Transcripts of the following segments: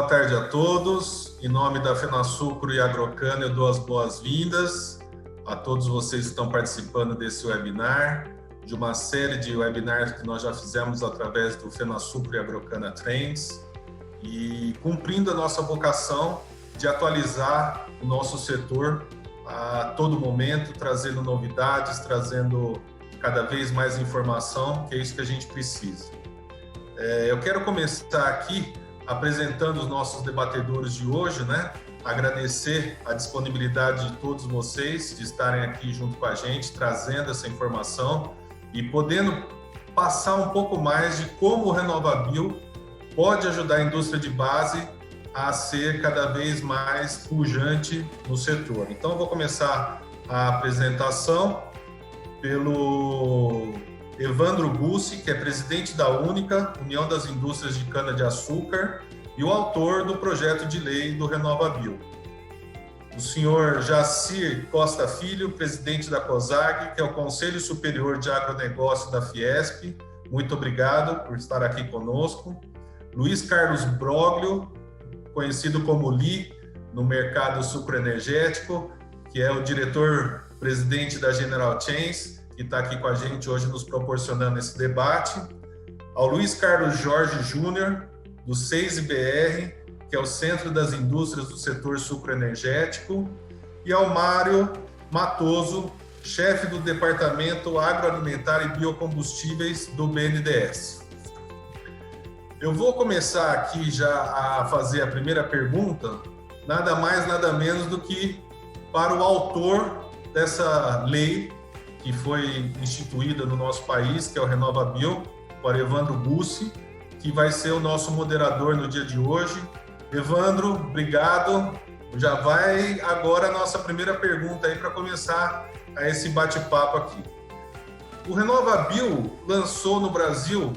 tarde a todos. Em nome da FenaSucro e Agrocana, eu dou as boas-vindas a todos vocês que estão participando desse webinar, de uma série de webinars que nós já fizemos através do FenaSucro e Agrocana Trends, e cumprindo a nossa vocação de atualizar o nosso setor a todo momento, trazendo novidades, trazendo cada vez mais informação, que é isso que a gente precisa. Eu quero começar aqui apresentando os nossos debatedores de hoje, né? Agradecer a disponibilidade de todos vocês de estarem aqui junto com a gente, trazendo essa informação e podendo passar um pouco mais de como o RenovaBio pode ajudar a indústria de base a ser cada vez mais pujante no setor. Então, eu vou começar a apresentação pelo Evandro Bussi, que é presidente da Única, União das Indústrias de Cana-de-Açúcar, e o autor do projeto de lei do RenovaBio. O senhor Jacir Costa Filho, presidente da COSAG, que é o Conselho Superior de Agronegócio da Fiesp. Muito obrigado por estar aqui conosco. Luiz Carlos Broglio, conhecido como Li, no mercado sucroenergético, que é o diretor-presidente da General Chains, que está aqui com a gente hoje nos proporcionando esse debate. Ao Luiz Carlos Jorge Júnior, do CEIS-BR, que é o Centro das Indústrias do Setor Sucroenergético, e ao Mário Matoso, chefe do Departamento Agroalimentar e Biocombustíveis do BNDES. Eu vou começar aqui já a fazer a primeira pergunta, nada mais, nada menos do que para o autor dessa lei que foi instituída no nosso país, que é o RenovaBio, para Evandro Bussi, que vai ser o nosso moderador no dia de hoje. Evandro, obrigado. Já vai agora a nossa primeira pergunta aí para começar esse bate-papo aqui. O RenovaBio lançou no Brasil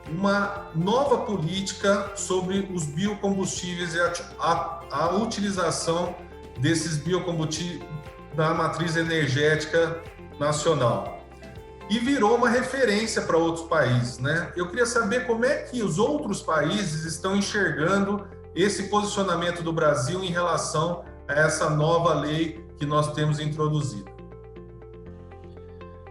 uma nova política sobre os biocombustíveis e a utilização desses biocombustíveis na matriz energética nacional. E virou uma referência para outros países, né? Eu queria saber como é que os outros países estão enxergando esse posicionamento do Brasil em relação a essa nova lei que nós temos introduzido.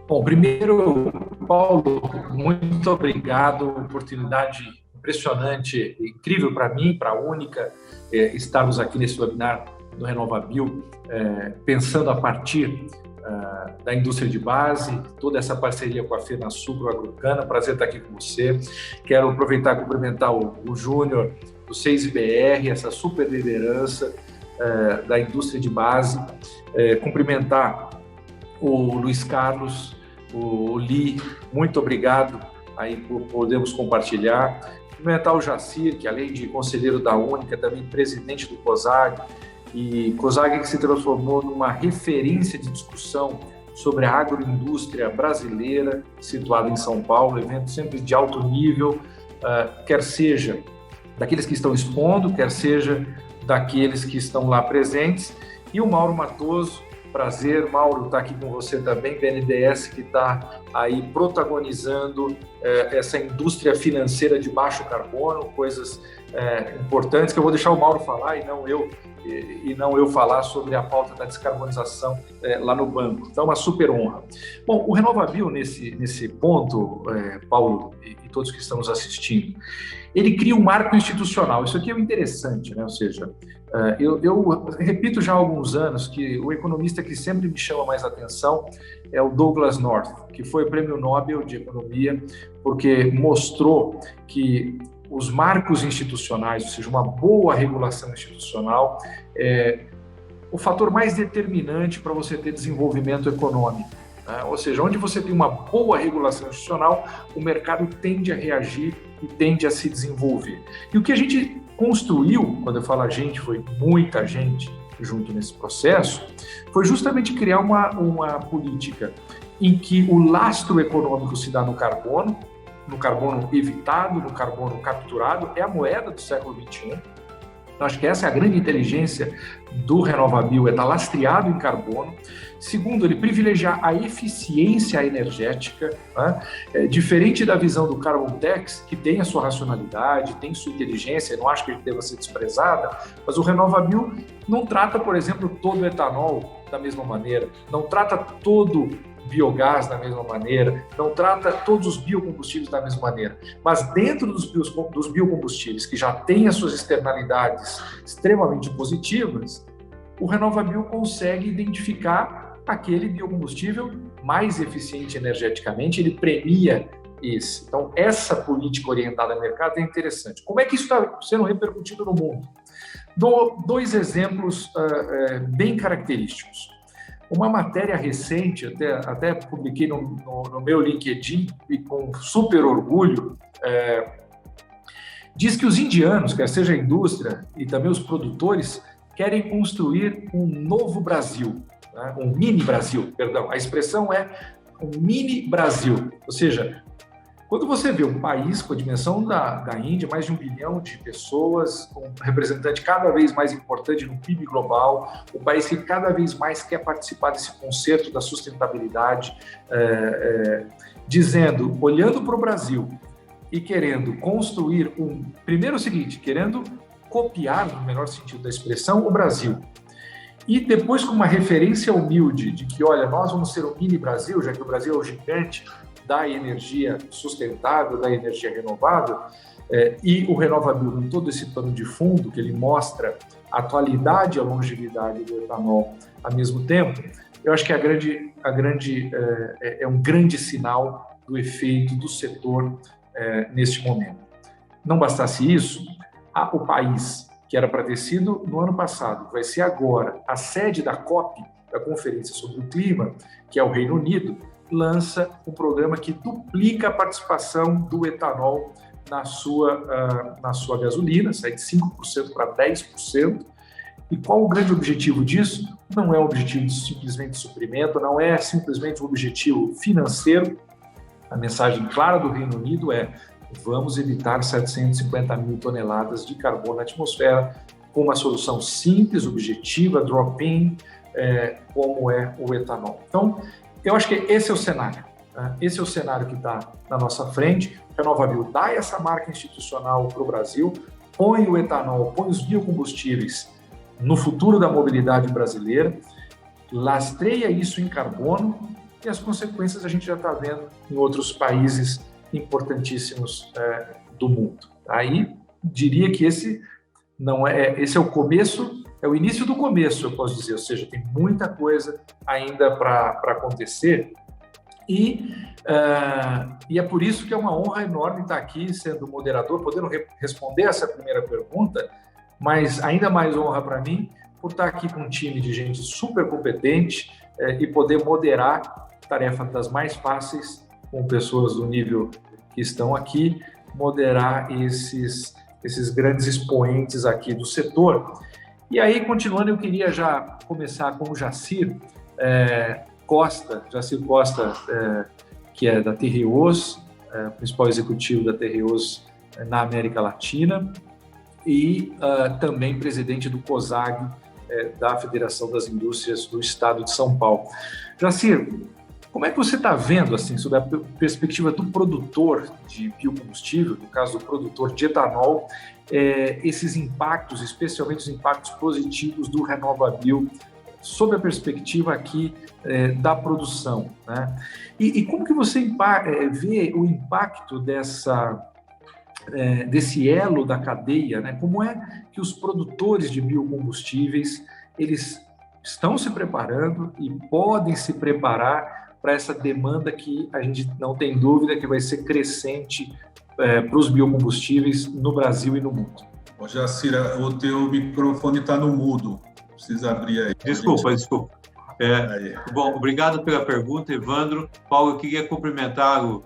Bom, primeiro, Paulo, muito obrigado, oportunidade impressionante, incrível para mim, para a Única, estarmos aqui nesse webinar do RenovaBio, pensando a partir da indústria de base, toda essa parceria com a FenaSucro Agrocana. Prazer estar aqui com você. Quero aproveitar e cumprimentar o Júnior do CEIS-BR, essa super liderança da indústria de base, cumprimentar o Luiz Carlos, o Li, muito obrigado aí por podermos compartilhar. Cumprimentar o Jacir, que além de conselheiro da Única, também presidente do COSAG, e COSAG que se transformou numa referência de discussão sobre a agroindústria brasileira, situado em São Paulo, evento sempre de alto nível, quer seja daqueles que estão expondo, quer seja daqueles que estão lá presentes. E o Mauro Matoso, prazer, Mauro, estar aqui com você também, BNDES, que está aí protagonizando essa indústria financeira de baixo carbono, coisas importantes que eu vou deixar o Mauro falar e não eu falar sobre a pauta da descarbonização lá no banco. Então, uma super honra. Bom, o RenovaBio, nesse ponto, Paulo e todos que estamos assistindo, ele cria um marco institucional. Isso aqui é o interessante, né? Ou seja, eu repito já há alguns anos que o economista que sempre me chama mais atenção é o Douglas North, que foi Prêmio Nobel de Economia, porque mostrou que os marcos institucionais, ou seja, uma boa regulação institucional, é o fator mais determinante para você ter desenvolvimento econômico, né? Ou seja, onde você tem uma boa regulação institucional, o mercado tende a reagir e tende a se desenvolver. E o que a gente construiu, quando eu falo a gente, foi muita gente junto nesse processo, foi justamente criar uma política em que o lastro econômico se dá no carbono evitado, no carbono capturado, é a moeda do século XXI. Então, acho que essa é a grande inteligência do RenovaBio, é estar lastreado em carbono, Segundo, ele privilegiar a eficiência energética, né? Diferente da visão do Carbon Tax, que tem a sua racionalidade, tem sua inteligência, eu não acho que ele deva ser desprezada, mas o RenovaBio não trata, por exemplo, todo o etanol da mesma maneira, não trata todo biogás da mesma maneira, não trata todos os biocombustíveis da mesma maneira, mas dentro dos biocombustíveis, que já têm as suas externalidades extremamente positivas, o RenovaBio consegue identificar aquele biocombustível mais eficiente energeticamente, ele premia esse. Então, essa política orientada a mercado é interessante. Como é que isso está sendo repercutido no mundo? Dou 2 exemplos bem característicos. Uma matéria recente, até publiquei no meu LinkedIn, e com super orgulho, diz que os indianos, quer seja a indústria e também os produtores, querem construir um novo Brasil, né? Um mini Brasil, perdão. A expressão é um mini Brasil, ou seja, quando você vê um país com a dimensão da Índia, mais de 1 bilhão de pessoas, um representante cada vez mais importante no PIB global, um país que cada vez mais quer participar desse conceito da sustentabilidade, dizendo, olhando para o Brasil e querendo construir primeiro o seguinte, querendo copiar, no melhor sentido da expressão, o Brasil. E depois com uma referência humilde de que, olha, nós vamos ser o mini Brasil, já que o Brasil é o gigante da energia sustentável, da energia renovável, e o RenovaBio com todo esse pano de fundo, que ele mostra a atualidade e a longevidade do etanol ao mesmo tempo, eu acho que é um grande sinal do efeito do setor neste momento. Não bastasse isso, o país que era para ter sido no ano passado, vai ser agora a sede da COP, da Conferência sobre o Clima, que é o Reino Unido, lança um programa que duplica a participação do etanol na sua gasolina, sai de 5% para 10%. E qual o grande objetivo disso? Não é o objetivo de simplesmente suprimento, não é simplesmente um objetivo financeiro. A mensagem clara do Reino Unido é: vamos evitar 750 mil toneladas de carbono na atmosfera com uma solução simples, objetiva, drop-in, como é o etanol. Então, eu acho que esse é o cenário. Né? Esse é o cenário que está na nossa frente. O RenovaBio dá essa marca institucional para o Brasil, põe o etanol, põe os biocombustíveis no futuro da mobilidade brasileira, lastreia isso em carbono e as consequências a gente já está vendo em outros países importantíssimos do mundo. Aí diria que esse é o começo, é o início do começo, eu posso dizer, ou seja, tem muita coisa ainda para acontecer e é por isso que é uma honra enorme estar aqui sendo moderador, podendo responder essa primeira pergunta, mas ainda mais honra para mim por estar aqui com um time de gente super competente e poder moderar tarefas das mais fáceis com pessoas do nível que estão aqui, moderar esses grandes expoentes aqui do setor. E aí, continuando, eu queria já começar com o Jacir Costa, que é da Terreos, principal executivo da Terreos na América Latina, e também presidente do COSAG, da Federação das Indústrias do Estado de São Paulo. Jacir, como é que você está vendo, assim, sob a perspectiva do produtor de biocombustível, no caso do produtor de etanol, esses impactos, especialmente os impactos positivos do RenovaBio, sob a perspectiva aqui da produção, né? E como que você vê o impacto desse elo da cadeia, né? Como é que os produtores de biocombustíveis, eles estão se preparando e podem se preparar para essa demanda que a gente não tem dúvida que vai ser crescente para os biocombustíveis no Brasil e no mundo? Ô, Jacira, o teu microfone está no mudo. Precisa abrir aí. Desculpa. Bom, obrigado pela pergunta, Evandro. Paulo, eu queria cumprimentá-lo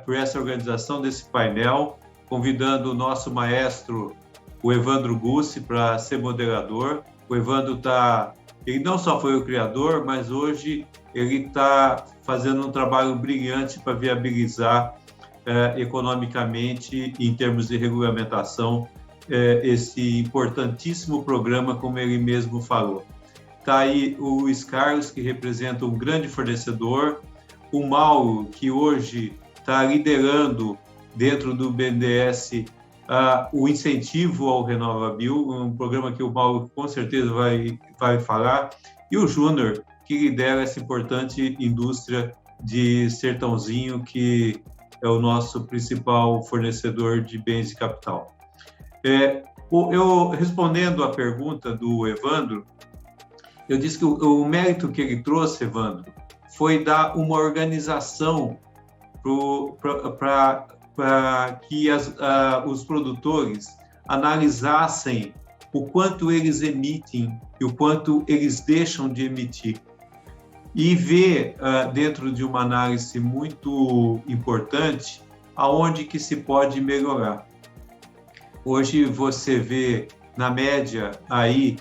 por essa organização desse painel, convidando o nosso maestro, o Evandro Gussi, para ser moderador. O Evandro ele não só foi o criador, mas hoje ele está fazendo um trabalho brilhante para viabilizar economicamente, em termos de regulamentação, esse importantíssimo programa, como ele mesmo falou. está aí o Luiz Carlos, que representa um grande fornecedor, o Mauro, que hoje está liderando dentro do BNDES o incentivo ao RenovaBio, um programa que o Mauro com certeza vai falar, e o Júnior, que lidera essa importante indústria de Sertãozinho, que é o nosso principal fornecedor de bens de capital. Eu respondendo à pergunta do Evandro, eu disse que o mérito que ele trouxe, Evandro, foi dar uma organização para que os produtores analisassem o quanto eles emitem e o quanto eles deixam de emitir. E ver, dentro de uma análise muito importante, aonde que se pode melhorar. Hoje você vê, na média, aí,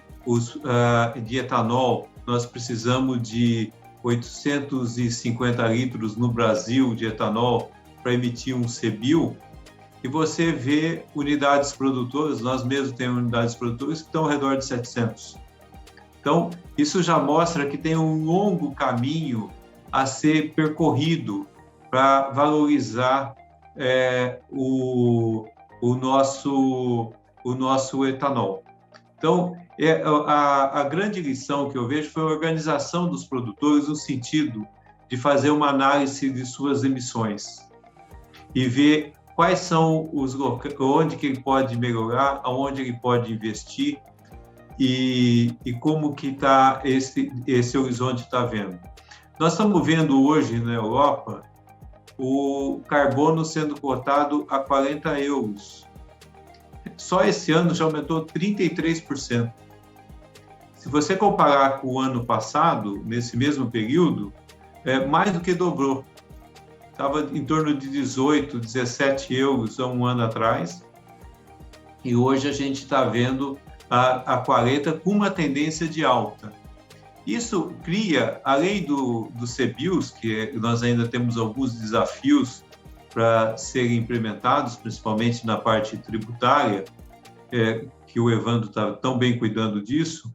de etanol, nós precisamos de 850 litros no Brasil de etanol para emitir um CBio, e você vê unidades produtoras, nós mesmos temos unidades produtoras que estão ao redor de 700. Então, isso já mostra que tem um longo caminho a ser percorrido para valorizar o nosso etanol. Então, a grande lição que eu vejo foi a organização dos produtores no sentido de fazer uma análise de suas emissões e ver quais são onde que ele pode melhorar, aonde ele pode investir e como que está esse horizonte está vendo. Nós estamos vendo hoje na Europa o carbono sendo cotado a 40 euros. Só esse ano já aumentou 33%. Se você comparar com o ano passado, nesse mesmo período, mais do que dobrou. Estava em torno de 18, 17 euros há um ano atrás, e hoje a gente está vendo a 40 com uma tendência de alta. Isso cria, além do CBIOS, que nós ainda temos alguns desafios para serem implementados, principalmente na parte tributária, que o Evandro está tão bem cuidando disso,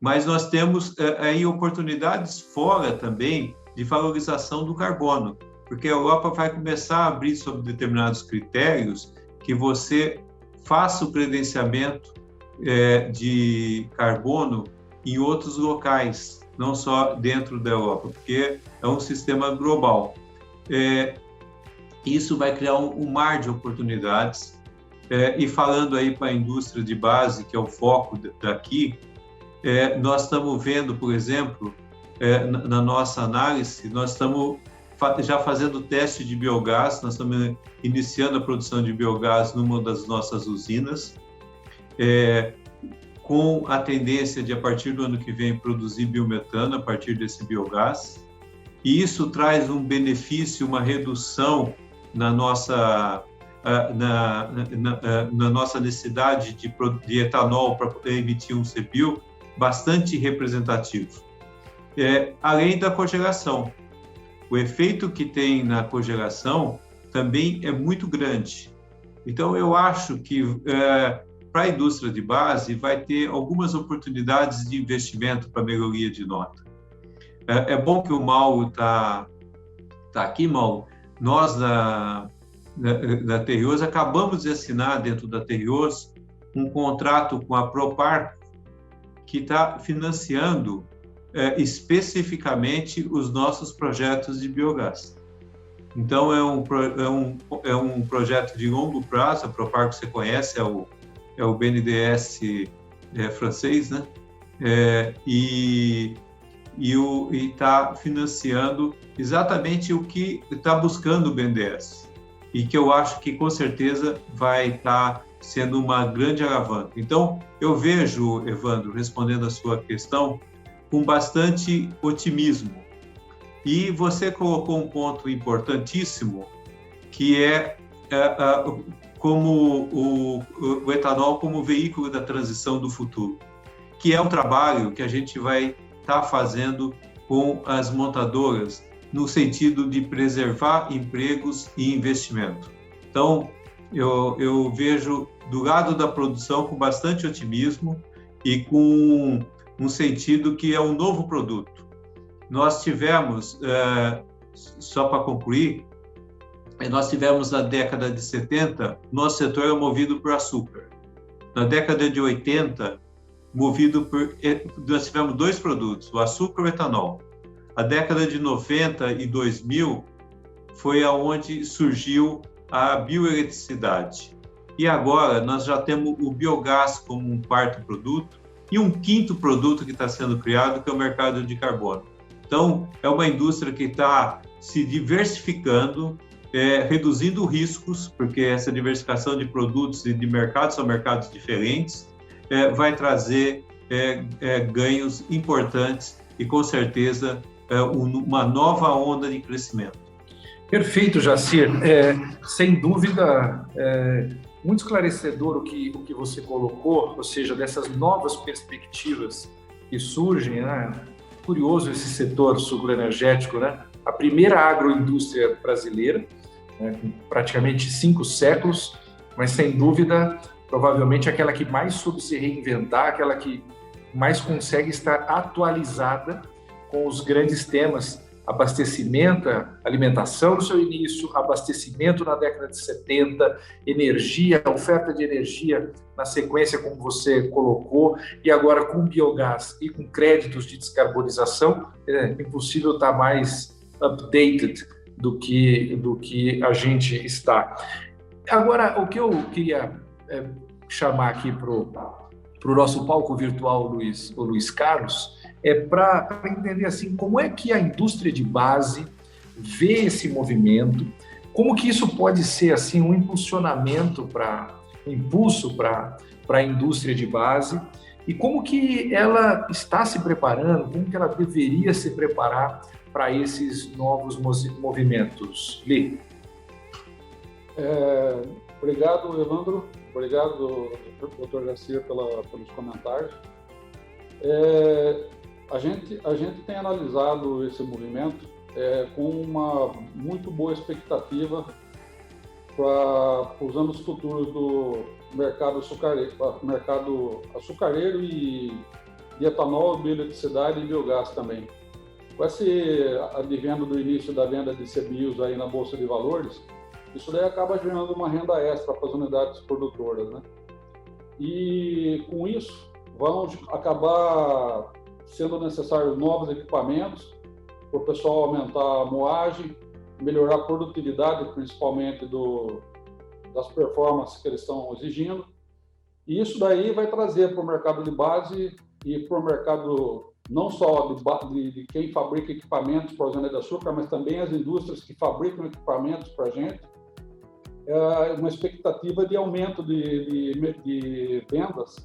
mas nós temos aí oportunidades fora também de valorização do carbono, porque a Europa vai começar a abrir sobre determinados critérios que você faça o credenciamento de carbono em outros locais, não só dentro da Europa, porque é um sistema global. Isso vai criar um mar de oportunidades. E falando aí para a indústria de base, que é o foco daqui, nós estamos vendo, por exemplo, na nossa análise, nós estamos já fazendo teste de biogás, nós estamos iniciando a produção de biogás numa das nossas usinas, com a tendência de, a partir do ano que vem, produzir biometano a partir desse biogás. E isso traz um benefício, uma redução na nossa necessidade de etanol para poder emitir um CBio bastante representativo. Além da cogeração. O efeito que tem na cogeração também é muito grande. Então, eu acho que para a indústria de base vai ter algumas oportunidades de investimento para melhoria de nota. É bom que o Mauro está aqui, Mauro. Nós, da Terios, acabamos de assinar dentro da Terios um contrato com a Propar, que está financiando especificamente os nossos projetos de biogás. Então, é um projeto de longo prazo. A Propar, que você conhece, é o BNDES francês, né? E está financiando exatamente o que está buscando o BNDES, e que eu acho que, com certeza, vai estar sendo uma grande alavanca. Então, eu vejo, Evandro, respondendo a sua questão, com bastante otimismo. E você colocou um ponto importantíssimo, que como o etanol como veículo da transição do futuro, que é um trabalho que a gente vai estar fazendo com as montadoras, no sentido de preservar empregos e investimento. Então, eu vejo do lado da produção com bastante otimismo e com um sentido que é um novo produto. Nós tivemos, só para concluir, nós tivemos na década de 70, nosso setor era movido por açúcar. Na década de 80, nós tivemos 2 produtos, o açúcar e o etanol. A década de 90 e 2000 foi aonde surgiu a bioeletricidade. E agora nós já temos o biogás como um 4º produto e um 5º produto que está sendo criado, que é o mercado de carbono. Então, é uma indústria que está se diversificando, reduzindo riscos, porque essa diversificação de produtos e de mercados são mercados diferentes, vai trazer ganhos importantes e, com certeza, uma nova onda de crescimento. Perfeito, Jacir. Sem dúvida, muito esclarecedor o que você colocou, ou seja, dessas novas perspectivas que surgem, né? Curioso esse setor sucroenergético, né? A primeira agroindústria brasileira, né? Com praticamente 5 séculos, mas sem dúvida, provavelmente aquela que mais soube se reinventar, aquela que mais consegue estar atualizada com os grandes temas: abastecimento, alimentação no seu início, abastecimento na década de 70, energia, oferta de energia na sequência, como você colocou, e agora com biogás e com créditos de descarbonização, é impossível estar mais updated do que a gente está. Agora, o que eu queria chamar aqui para o nosso palco virtual, o Luiz Carlos, para entender assim, como é que a indústria de base vê esse movimento, como que isso pode ser assim, um impulsionamento um impulso para a indústria de base, e como que ela está se preparando, como que ela deveria se preparar para esses novos movimentos. Li. Obrigado, Evandro. Obrigado, Dr. Jacir, pelos comentários. A gente tem analisado esse movimento com uma muito boa expectativa para os anos futuros do mercado açucareiro e etanol, bioeletricidade e biogás também. Com esse advento do início da venda de CBIOS aí na Bolsa de Valores, isso daí acaba gerando uma renda extra para as unidades produtoras, né? E com isso vão acabar sendo necessários novos equipamentos para o pessoal aumentar a moagem, melhorar a produtividade, principalmente das performances que eles estão exigindo. E isso daí vai trazer para o mercado de base e para o mercado não só de quem fabrica equipamentos para a usina de açúcar, mas também as indústrias que fabricam equipamentos para a gente, uma expectativa de aumento de vendas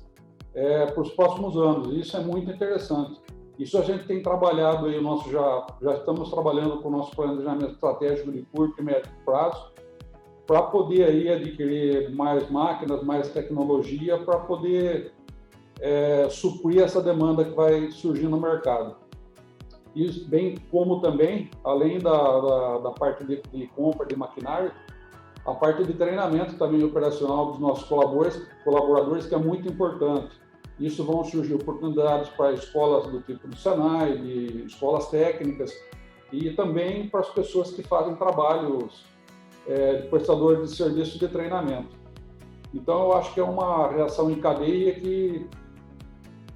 para os próximos anos. Isso é muito interessante. Isso a gente tem trabalhado aí, já estamos trabalhando com o nosso planejamento estratégico de curto e médio prazo, para poder aí adquirir mais máquinas, mais tecnologia, para poder suprir essa demanda que vai surgir no mercado. Isso bem como também, além da parte de compra de maquinário, a parte de treinamento também operacional dos nossos colaboradores, que é muito importante. Isso vão surgir oportunidades para escolas do tipo do Senai, de escolas técnicas, e também para as pessoas que fazem trabalhos de prestadores de serviço de treinamento. Então, eu acho que é uma reação em cadeia que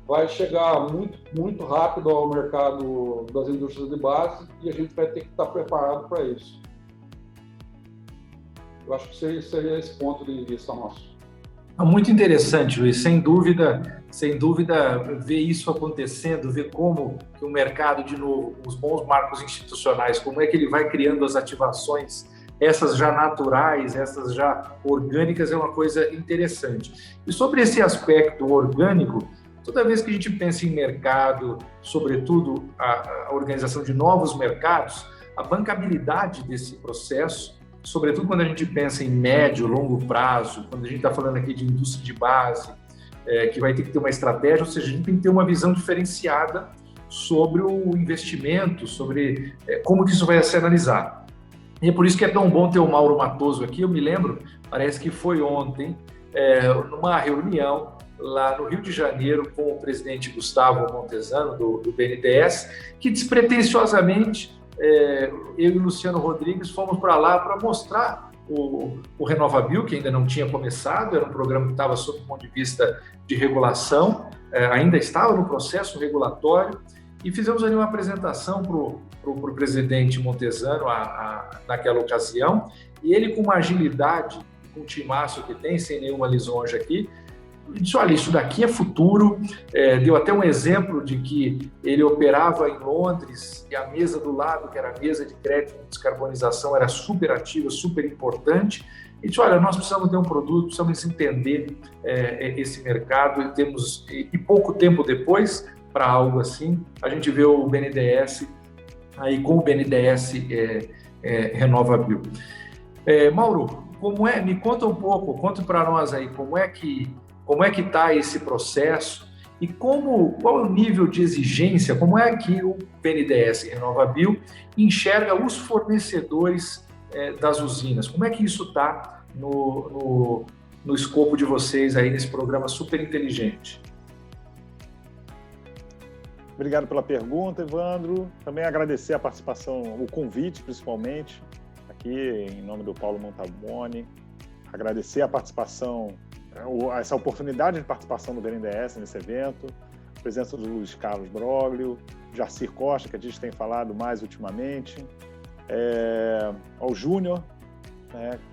vai chegar muito, muito rápido ao mercado das indústrias de base, e a gente vai ter que estar preparado para isso. Eu acho que seria esse ponto de vista nosso. Muito interessante, Luiz. Sem dúvida, ver isso acontecendo, ver como que o mercado, de novo, os bons marcos institucionais, como é que ele vai criando as ativações, essas já naturais, essas já orgânicas, é uma coisa interessante. E sobre esse aspecto orgânico, toda vez que a gente pensa em mercado, sobretudo a organização de novos mercados, a bancabilidade desse processo, sobretudo quando a gente pensa em médio, longo prazo, quando a gente está falando aqui de indústria de base, que vai ter que ter uma estratégia, ou seja, a gente tem que ter uma visão diferenciada sobre o investimento, sobre como que isso vai ser analisado. E é por isso que é tão bom ter o Mauro Matoso aqui. Eu me lembro, parece que foi ontem, numa reunião lá no Rio de Janeiro com o presidente Gustavo Montesano, do BNDES, que despretensiosamente eu e o Luciano Rodrigues fomos para lá para mostrar o RenovaBio, que ainda não tinha começado, era um programa que estava sob o ponto de vista de regulação, ainda estava no processo regulatório, e fizemos ali uma apresentação para o presidente Montesano naquela ocasião, e ele, com uma agilidade, com o timaço que tem, sem nenhuma lisonja aqui, disse: olha, isso daqui é futuro. Deu até um exemplo de que ele operava em Londres e a mesa do lado, que era a mesa de crédito de descarbonização, era super ativa, super importante. E disse: olha, nós precisamos ter um produto, precisamos entender esse mercado, e pouco tempo depois, para algo assim, a gente vê o BNDES, aí com o BNDES RenovaBio. Mauro, me conta um pouco, conta para nós aí, como é que está esse processo e qual é o nível de exigência, como é que o BNDES RenovaBio enxerga os fornecedores das usinas? Como é que isso está no escopo de vocês aí nesse programa super inteligente? Obrigado pela pergunta, Evandro. Também agradecer a participação, o convite, principalmente, aqui em nome do Paulo Montaboni. Agradecer a participação, essa oportunidade de participação do BNDES nesse evento, a presença do Luiz Carlos Broglio, Jacir Costa, que a gente tem falado mais ultimamente, ao Júnior,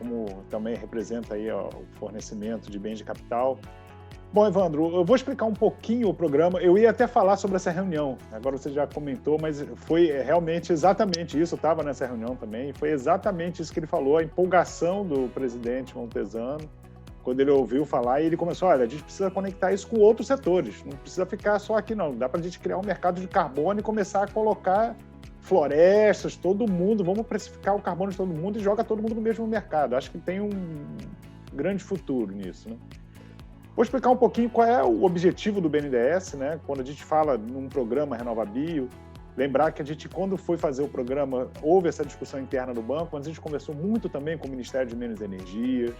como também representa aí o fornecimento de bens de capital. Bom, Evandro, eu vou explicar um pouquinho o programa. Eu ia até falar sobre essa reunião, agora você já comentou, mas foi realmente exatamente isso, eu estava nessa reunião também, e foi exatamente isso que ele falou, a empolgação do presidente Montesano, quando ele ouviu falar, e ele começou: olha, a gente precisa conectar isso com outros setores, não precisa ficar só aqui não, dá para a gente criar um mercado de carbono e começar a colocar florestas, todo mundo, vamos precificar o carbono de todo mundo e joga todo mundo no mesmo mercado. Acho que tem um grande futuro nisso, né? Vou explicar um pouquinho qual é o objetivo do BNDES, né? Quando a gente fala num programa RenovaBio, lembrar que a gente, quando foi fazer o programa, houve essa discussão interna do banco, mas a gente conversou muito também com o Ministério de Minas e Energia,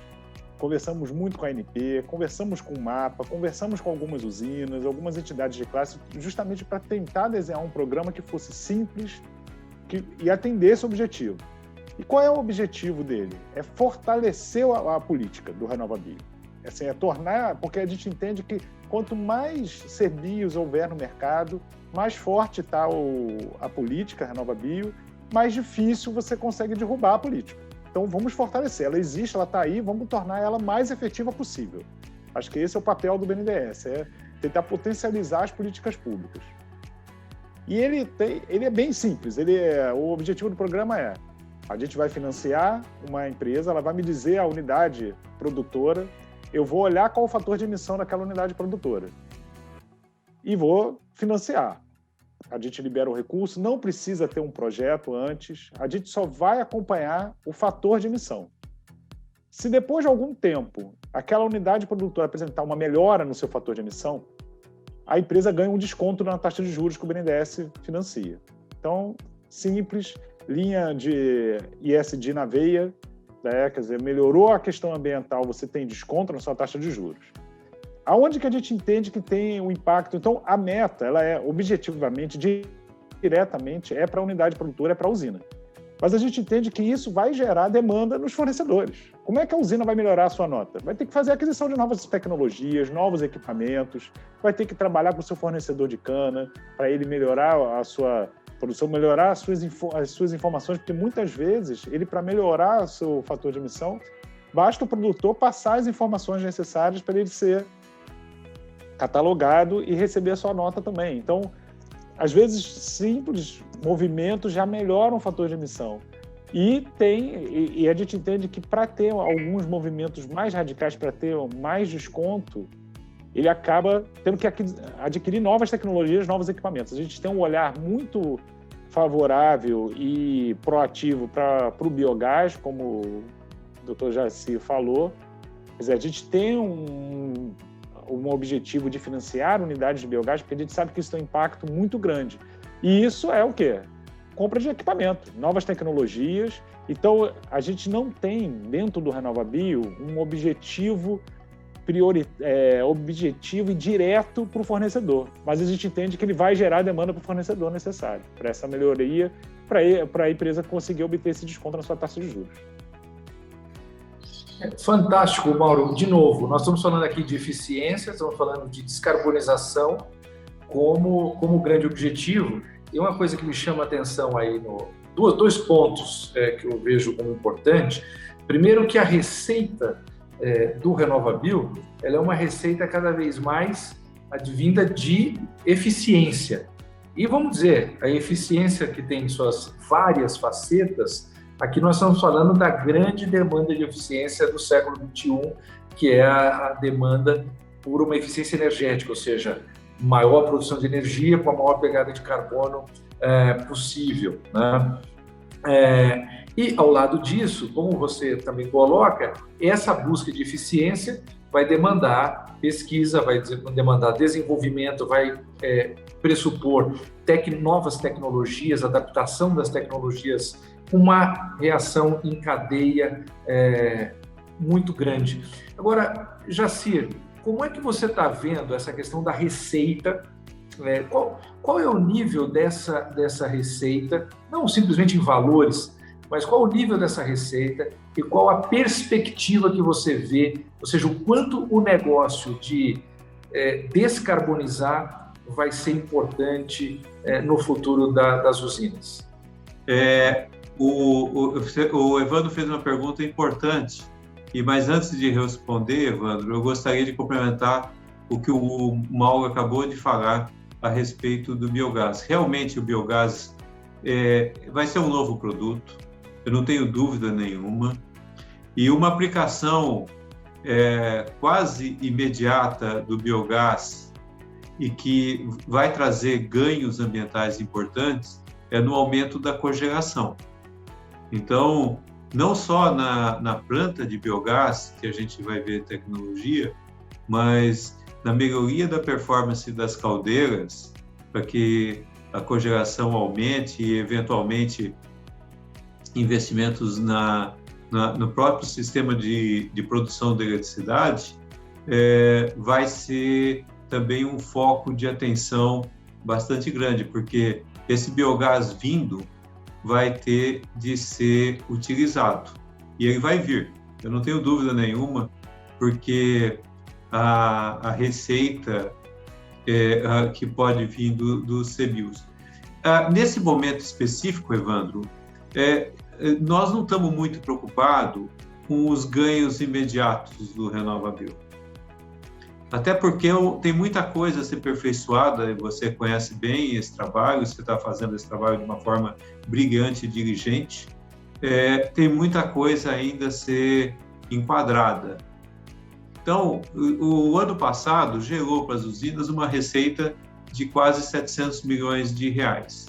conversamos muito com a ANP, conversamos com o MAPA, conversamos com algumas usinas, algumas entidades de classe, justamente para tentar desenhar um programa que fosse simples e atender esse objetivo. E qual é o objetivo dele? É fortalecer a política do RenovaBio. Assim, tornar, porque a gente entende que quanto mais CBIOs houver no mercado, mais forte está a política RenovaBio, mais difícil você consegue derrubar a política. Então vamos fortalecer, ela existe, ela está aí, vamos tornar ela mais efetiva possível. Acho que esse é o papel do BNDES, tentar potencializar as políticas públicas. E ele é bem simples, o objetivo do programa a gente vai financiar uma empresa, ela vai me dizer a unidade produtora, eu vou olhar qual o fator de emissão daquela unidade produtora e vou financiar. A gente libera o recurso, não precisa ter um projeto antes, a gente só vai acompanhar o fator de emissão. Se depois de algum tempo aquela unidade produtora apresentar uma melhora no seu fator de emissão, a empresa ganha um desconto na taxa de juros que o BNDES financia. Então, simples, linha de ISD na veia, quer dizer, melhorou a questão ambiental, você tem desconto na sua taxa de juros. Aonde que a gente entende que tem o impacto? Então, a meta, ela é objetivamente, diretamente, para a unidade produtora, para a usina. Mas a gente entende que isso vai gerar demanda nos fornecedores. Como é que a usina vai melhorar a sua nota? Vai ter que fazer aquisição de novas tecnologias, novos equipamentos, vai ter que trabalhar com o seu fornecedor de cana, para ele melhorar a sua produção, melhorar as suas informações, porque muitas vezes, para melhorar o seu fator de emissão, basta o produtor passar as informações necessárias para ele ser catalogado e receber a sua nota também. Então, às vezes, simples movimentos já melhoram o fator de emissão. E a gente entende que para ter alguns movimentos mais radicais, para ter mais desconto, ele acaba tendo que adquirir novas tecnologias, novos equipamentos. A gente tem um olhar muito favorável e proativo para o biogás, como o Dr. Jacir falou. Quer dizer, a gente tem um objetivo de financiar unidades de biogás, porque a gente sabe que isso tem um impacto muito grande. E isso é o quê? Compra de equipamento, novas tecnologias. Então, a gente não tem, dentro do RenovaBio, um objetivo objetivo e direto para o fornecedor, mas a gente entende que ele vai gerar a demanda para o fornecedor necessário, para essa melhoria, para a empresa conseguir obter esse desconto na sua taxa de juros. Fantástico, Mauro. De novo, nós estamos falando aqui de eficiência, estamos falando de descarbonização como grande objetivo. E uma coisa que me chama a atenção aí, dois pontos que eu vejo como importante. Primeiro, que a receita do RenovaBio, ela é uma receita cada vez mais advinda de eficiência. E vamos dizer, a eficiência que tem suas várias facetas. Aqui nós estamos falando da grande demanda de eficiência do século XXI, que é a demanda por uma eficiência energética, ou seja, maior produção de energia com a maior pegada de carbono possível, né? E ao lado disso, como você também coloca, essa busca de eficiência vai demandar pesquisa, vai demandar desenvolvimento, vai pressupor novas tecnologias, adaptação das tecnologias, uma reação em cadeia muito grande. Agora, Jacir, como é que você está vendo essa questão da receita? Qual é o nível dessa receita? Não simplesmente em valores, mas qual o nível dessa receita e qual a perspectiva que você vê, ou seja, o quanto o negócio de descarbonizar vai ser importante no futuro das usinas? O Evandro fez uma pergunta importante, mas antes de responder, Evandro, eu gostaria de complementar o que o Mauro acabou de falar a respeito do biogás. Realmente o biogás vai ser um novo produto, eu não tenho dúvida nenhuma, e uma aplicação quase imediata do biogás e que vai trazer ganhos ambientais importantes no aumento da cogeração. Então, não só na planta de biogás que a gente vai ver tecnologia, mas na melhoria da performance das caldeiras, para que a cogeração aumente e, eventualmente, investimentos no próprio sistema de produção de eletricidade, vai ser também um foco de atenção bastante grande, porque esse biogás vindo vai ter de ser utilizado. E ele vai vir, eu não tenho dúvida nenhuma, porque a receita que pode vir dos CBIOS. Nesse momento específico, Evandro, nós não estamos muito preocupados com os ganhos imediatos do RenovaBio. Até porque tem muita coisa a ser aperfeiçoada, e você conhece bem esse trabalho, você está fazendo esse trabalho de uma forma brilhante e diligente. Tem muita coisa ainda a ser enquadrada. Então, o ano passado gerou para as usinas uma receita de quase 700 milhões de reais.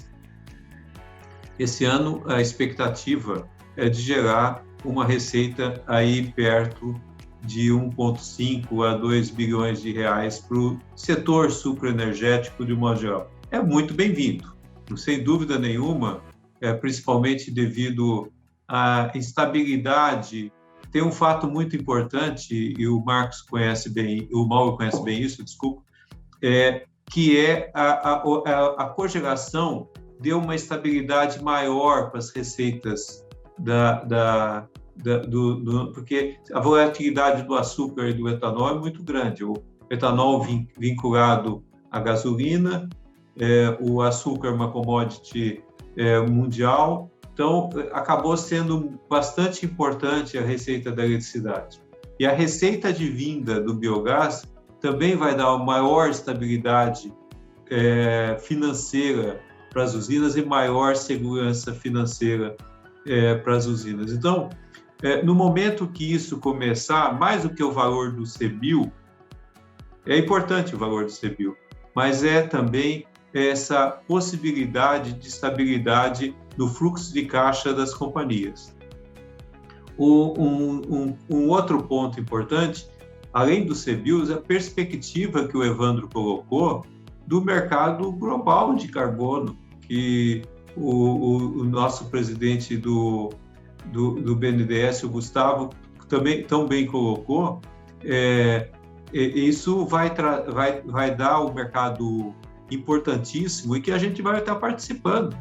Esse ano, a expectativa é de gerar uma receita aí perto de 1,5 a 2 bilhões de reais para o setor sucroenergético de um modo geral. É muito bem-vindo, sem dúvida nenhuma, principalmente devido à instabilidade. Tem um fato muito importante, e o Marcos conhece bem, o Mauro conhece bem isso, desculpa, que é a cogeração deu uma estabilidade maior para as receitas porque a volatilidade do açúcar e do etanol é muito grande. O etanol vinculado à gasolina, o açúcar é uma commodity mundial, então acabou sendo bastante importante a receita da eletricidade. E a receita de vinda do biogás também vai dar uma maior estabilidade financeira para as usinas e maior segurança financeira para as usinas. Então, no momento que isso começar, mais do que o valor do CBIO, é importante o valor do CBIO, mas também essa possibilidade de estabilidade no fluxo de caixa das companhias. Um outro ponto importante, além do CBIOs, a perspectiva que o Evandro colocou do mercado global de carbono, que o nosso presidente do BNDES, o Gustavo, também tão bem colocou, isso vai dar ao mercado importantíssimo e que a gente vai estar participando.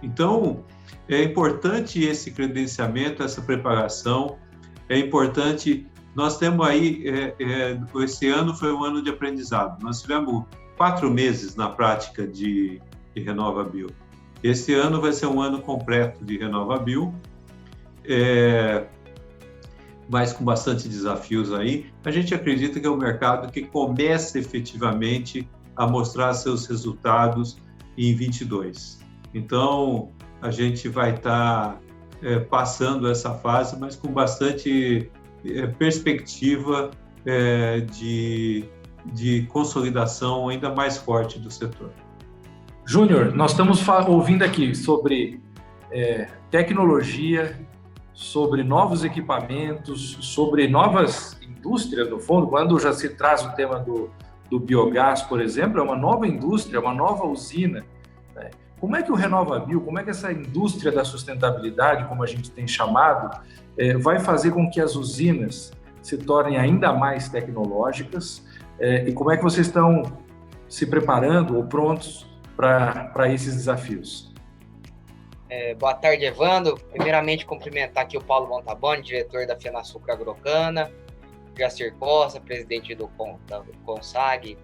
Então, é importante esse credenciamento, essa preparação, é importante. Nós temos aí, esse ano foi um ano de aprendizado, nós tivemos 4 meses na prática de RenovaBio. Esse ano vai ser um ano completo de RenovaBio, mas com bastante desafios aí. A gente acredita que é um mercado que começa efetivamente a mostrar seus resultados em 22. Então, a gente vai estar passando essa fase, mas com bastante perspectiva de consolidação ainda mais forte do setor. Júnior, nós estamos ouvindo aqui sobre tecnologia, sobre novos equipamentos, sobre novas indústrias, no fundo. Quando já se traz o tema do biogás, por exemplo, é uma nova indústria, uma nova usina, né? Como é que o RenovaBio, como é que essa indústria da sustentabilidade, como a gente tem chamado, vai fazer com que as usinas se tornem ainda mais tecnológicas, e como é que vocês estão se preparando ou prontos para esses desafios? Boa tarde, Evandro. Primeiramente, cumprimentar aqui o Paulo Montaboni, diretor da FenaSucre Agrocana, Jacir Costa, presidente da CONSAG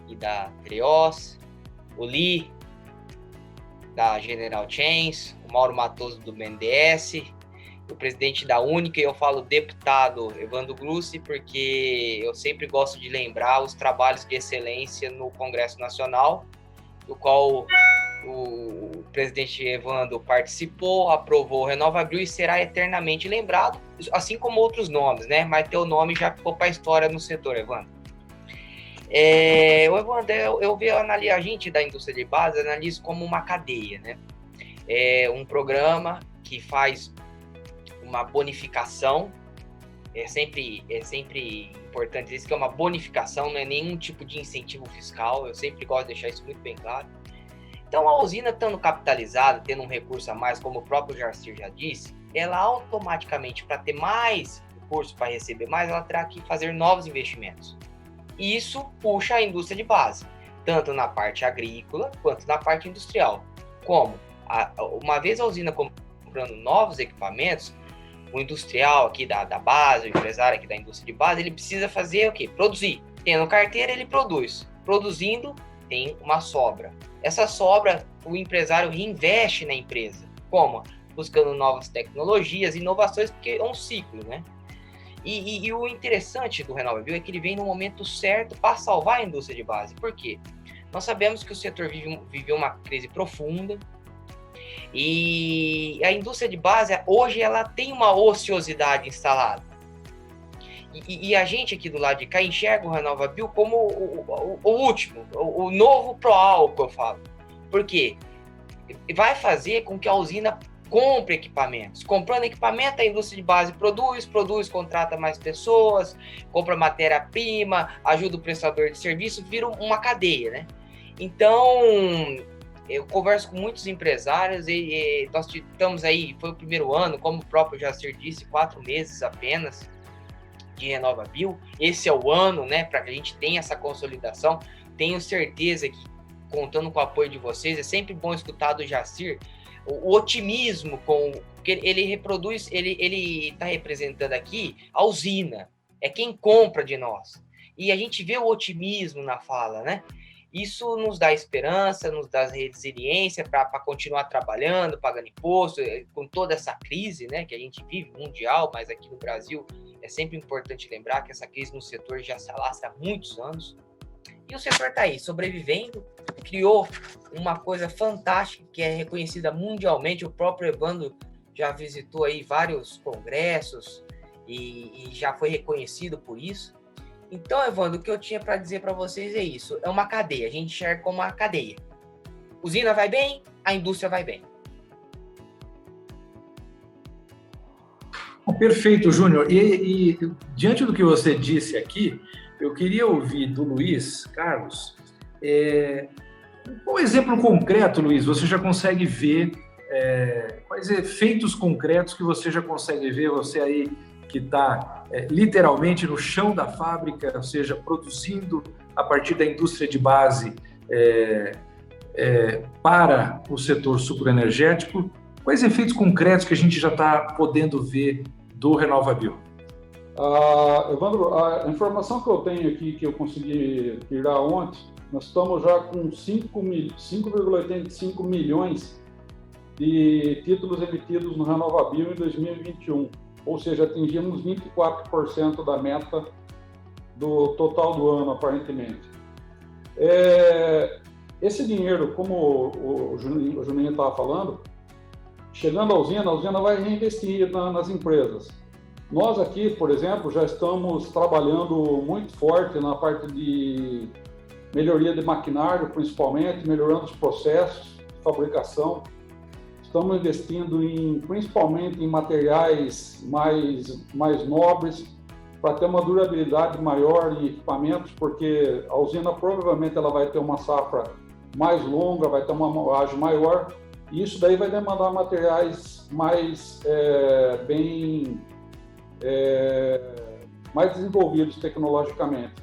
e da Trios, o Li, da General Chains, o Mauro Matoso, do BNDES, o presidente da Única, e eu falo deputado Evandro Glussi, porque eu sempre gosto de lembrar os trabalhos de excelência no Congresso Nacional, do qual o presidente Evandro participou, aprovou o RenovaBio e será eternamente lembrado, assim como outros nomes, né? Mas teu nome já ficou para a história no setor, Evandro. Eu vejo a gente da indústria de base analisa como uma cadeia, né? É um programa que faz uma bonificação. É sempre importante dizer que é uma bonificação, não é nenhum tipo de incentivo fiscal. Eu sempre gosto de deixar isso muito bem claro. Então, a usina estando capitalizada, tendo um recurso a mais, como o próprio Jacir já disse, ela automaticamente, para ter mais recursos, para receber mais, ela terá que fazer novos investimentos. Isso puxa a indústria de base, tanto na parte agrícola quanto na parte industrial. Como? Uma vez a usina comprando novos equipamentos, o industrial aqui da base, o empresário aqui da indústria de base, ele precisa fazer o quê? Produzir. Tendo carteira, ele produz. Produzindo, tem uma sobra. Essa sobra, o empresário reinveste na empresa. Como? Buscando novas tecnologias, inovações, porque é um ciclo, né? E o interessante do RenovaBio é que ele vem no momento certo para salvar a indústria de base. Por quê? Nós sabemos que o setor viveu uma crise profunda e a indústria de base, hoje, ela tem uma ociosidade instalada. E a gente aqui do lado de cá enxerga o RenovaBio como o último, o novo Proálcool, eu falo. Por quê? Vai fazer com que a usina compre equipamentos. Comprando equipamento, a indústria de base produz, contrata mais pessoas, compra matéria-prima, ajuda o prestador de serviço, vira uma cadeia, né? Então, eu converso com muitos empresários e nós estamos aí, foi o primeiro ano, como o próprio Jacir disse, 4 meses apenas de RenovaBio. Esse é o ano, né, para que a gente tenha essa consolidação. Tenho certeza que, contando com o apoio de vocês, é sempre bom escutar do Jacir o otimismo, porque ele reproduz, ele está representando aqui a usina, é quem compra de nós. E a gente vê o otimismo na fala, né? Isso nos dá esperança, nos dá resiliência para continuar trabalhando, pagando imposto, com toda essa crise, né, que a gente vive, mundial, mas aqui no Brasil é sempre importante lembrar que essa crise no setor já se alastra há muitos anos. E o setor está aí, sobrevivendo, criou uma coisa fantástica que é reconhecida mundialmente. O próprio Evandro já visitou aí vários congressos e já foi reconhecido por isso. Então, Evandro, o que eu tinha para dizer para vocês é isso. É uma cadeia, a gente enxerga como uma cadeia. Usina vai bem, a indústria vai bem. Perfeito, Júnior. E diante do que você disse aqui, eu queria ouvir do Luiz Carlos um exemplo concreto, Luiz. Você já consegue ver quais efeitos concretos que você já consegue ver, você aí que está literalmente no chão da fábrica, ou seja, produzindo a partir da indústria de base para o setor sucroenergético. Quais efeitos concretos que a gente já está podendo ver do RenovaBio? Evandro, a informação que eu tenho aqui, que eu consegui tirar ontem, nós estamos já com 5,85 milhões de títulos emitidos no RenovaBio em 2021, ou seja, atingimos 24% da meta do total do ano, aparentemente. Esse dinheiro, como o Juninho estava falando, chegando à usina vai reinvestir nas empresas. Nós aqui, por exemplo, já estamos trabalhando muito forte na parte de melhoria de maquinário, principalmente, melhorando os processos de fabricação. Estamos investindo principalmente em materiais mais nobres, para ter uma durabilidade maior em equipamentos, porque a usina provavelmente ela vai ter uma safra mais longa, vai ter uma moagem maior, e isso daí vai demandar materiais mais desenvolvidos tecnologicamente.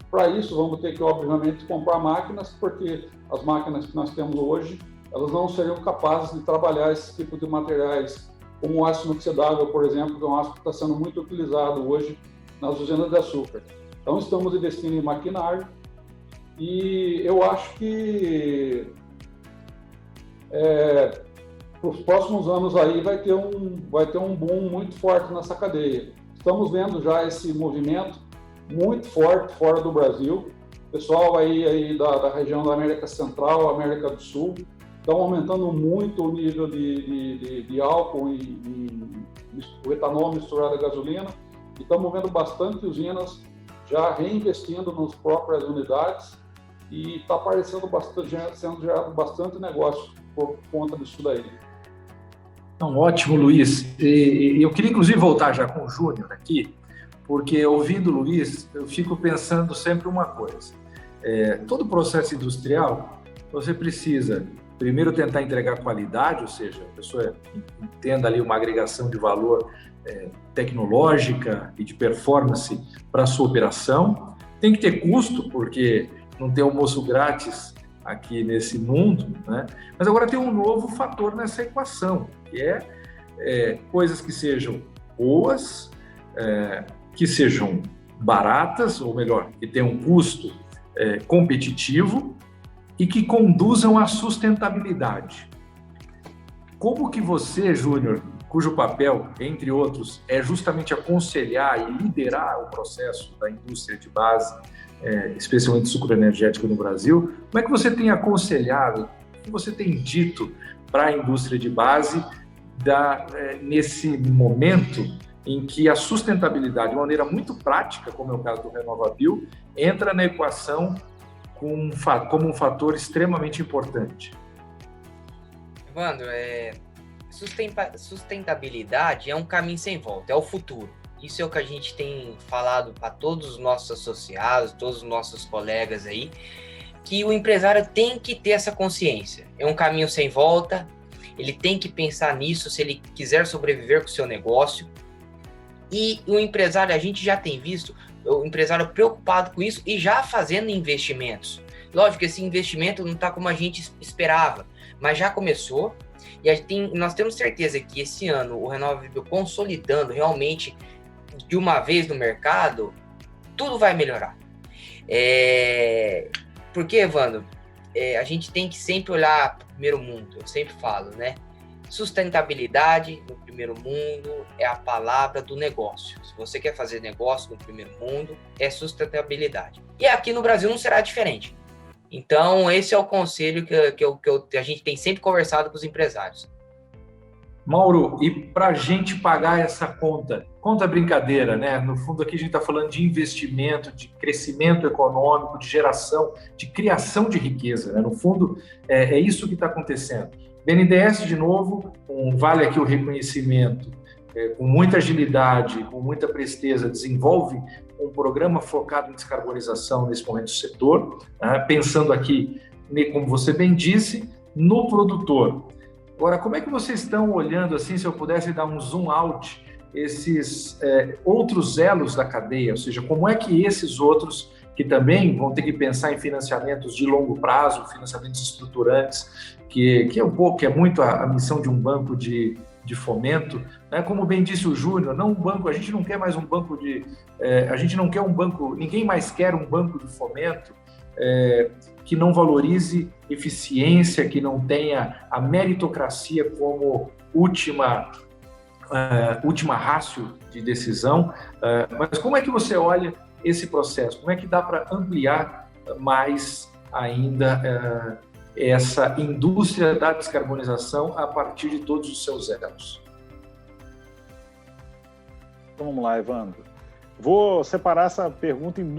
Para isso, vamos ter que, obviamente, comprar máquinas, porque as máquinas que nós temos hoje, elas não seriam capazes de trabalhar esse tipo de materiais, como o ácido inoxidável, por exemplo, que é um ácido que está sendo muito utilizado hoje nas usinas de açúcar. Então, estamos investindo em maquinário e eu acho que para os próximos anos aí vai ter um boom muito forte nessa cadeia. Estamos vendo já esse movimento muito forte fora do Brasil. O pessoal aí da região da América Central, América do Sul, estão aumentando muito o nível de álcool e o etanol misturado à gasolina. E estamos vendo bastante usinas já reinvestindo nas próprias unidades e está aparecendo sendo gerado bastante negócio por conta disso daí. Então, ótimo, Luiz. E eu queria, inclusive, voltar já com o Júnior aqui, porque, ouvindo o Luiz, eu fico pensando sempre uma coisa. Todo processo industrial, você precisa, primeiro, tentar entregar qualidade, ou seja, a pessoa entenda ali uma agregação de valor tecnológica e de performance para a sua operação. Tem que ter custo, porque não tem almoço grátis aqui nesse mundo, né? Mas agora tem um novo fator nessa equação, que coisas que sejam boas, que sejam baratas, ou melhor, que tenham um custo competitivo e que conduzam à sustentabilidade. Como que você, Júnior, cujo papel, entre outros, é justamente aconselhar e liderar o processo da indústria de base, especialmente sucroenergético no Brasil, como é que você tem aconselhado, o que você tem dito para a indústria de base nesse momento em que a sustentabilidade, de maneira muito prática, como é o caso do RenovaBio, entra na equação como um fator extremamente importante? Evandro, sustentabilidade é um caminho sem volta, é o futuro. Isso é o que a gente tem falado para todos os nossos associados, todos os nossos colegas aí, que o empresário tem que ter essa consciência. É um caminho sem volta, ele tem que pensar nisso se ele quiser sobreviver com o seu negócio. E o empresário, a gente já tem visto o empresário preocupado com isso e já fazendo investimentos. Lógico que esse investimento não está como a gente esperava, mas já começou. E nós temos certeza que esse ano o RenovaBio consolidando realmente de uma vez no mercado, tudo vai melhorar. Porque, Evandro, a gente tem que sempre olhar para o primeiro mundo, eu sempre falo, né? Sustentabilidade no primeiro mundo é a palavra do negócio. Se você quer fazer negócio no primeiro mundo, é sustentabilidade. E aqui no Brasil não será diferente. Então, esse é o conselho que a gente tem sempre conversado com os empresários. Mauro, e para a gente pagar essa conta brincadeira, né? No fundo aqui a gente está falando de investimento, de crescimento econômico, de geração, de criação de riqueza, né? No fundo, é isso que está acontecendo. BNDES, de novo, vale aqui o reconhecimento, com muita agilidade, com muita presteza, desenvolve um programa focado em descarbonização nesse momento do setor, né? Pensando aqui, como você bem disse, no produtor. Agora, como é que vocês estão olhando, assim, se eu pudesse dar um zoom out, esses outros elos da cadeia, ou seja, como é que esses outros, que também vão ter que pensar em financiamentos de longo prazo, financiamentos estruturantes, que é muito a missão de um banco de fomento, né? Como bem disse o Júnior, não um banco, a gente não quer mais um banco a gente não quer um banco, ninguém mais quer um banco de fomento que não valorize eficiência, que não tenha a meritocracia como última ratio de decisão. Mas como é que você olha esse processo? Como é que dá para ampliar mais ainda essa indústria da descarbonização a partir de todos os seus elos? Então, vamos lá, Evandro. Vou separar essa pergunta em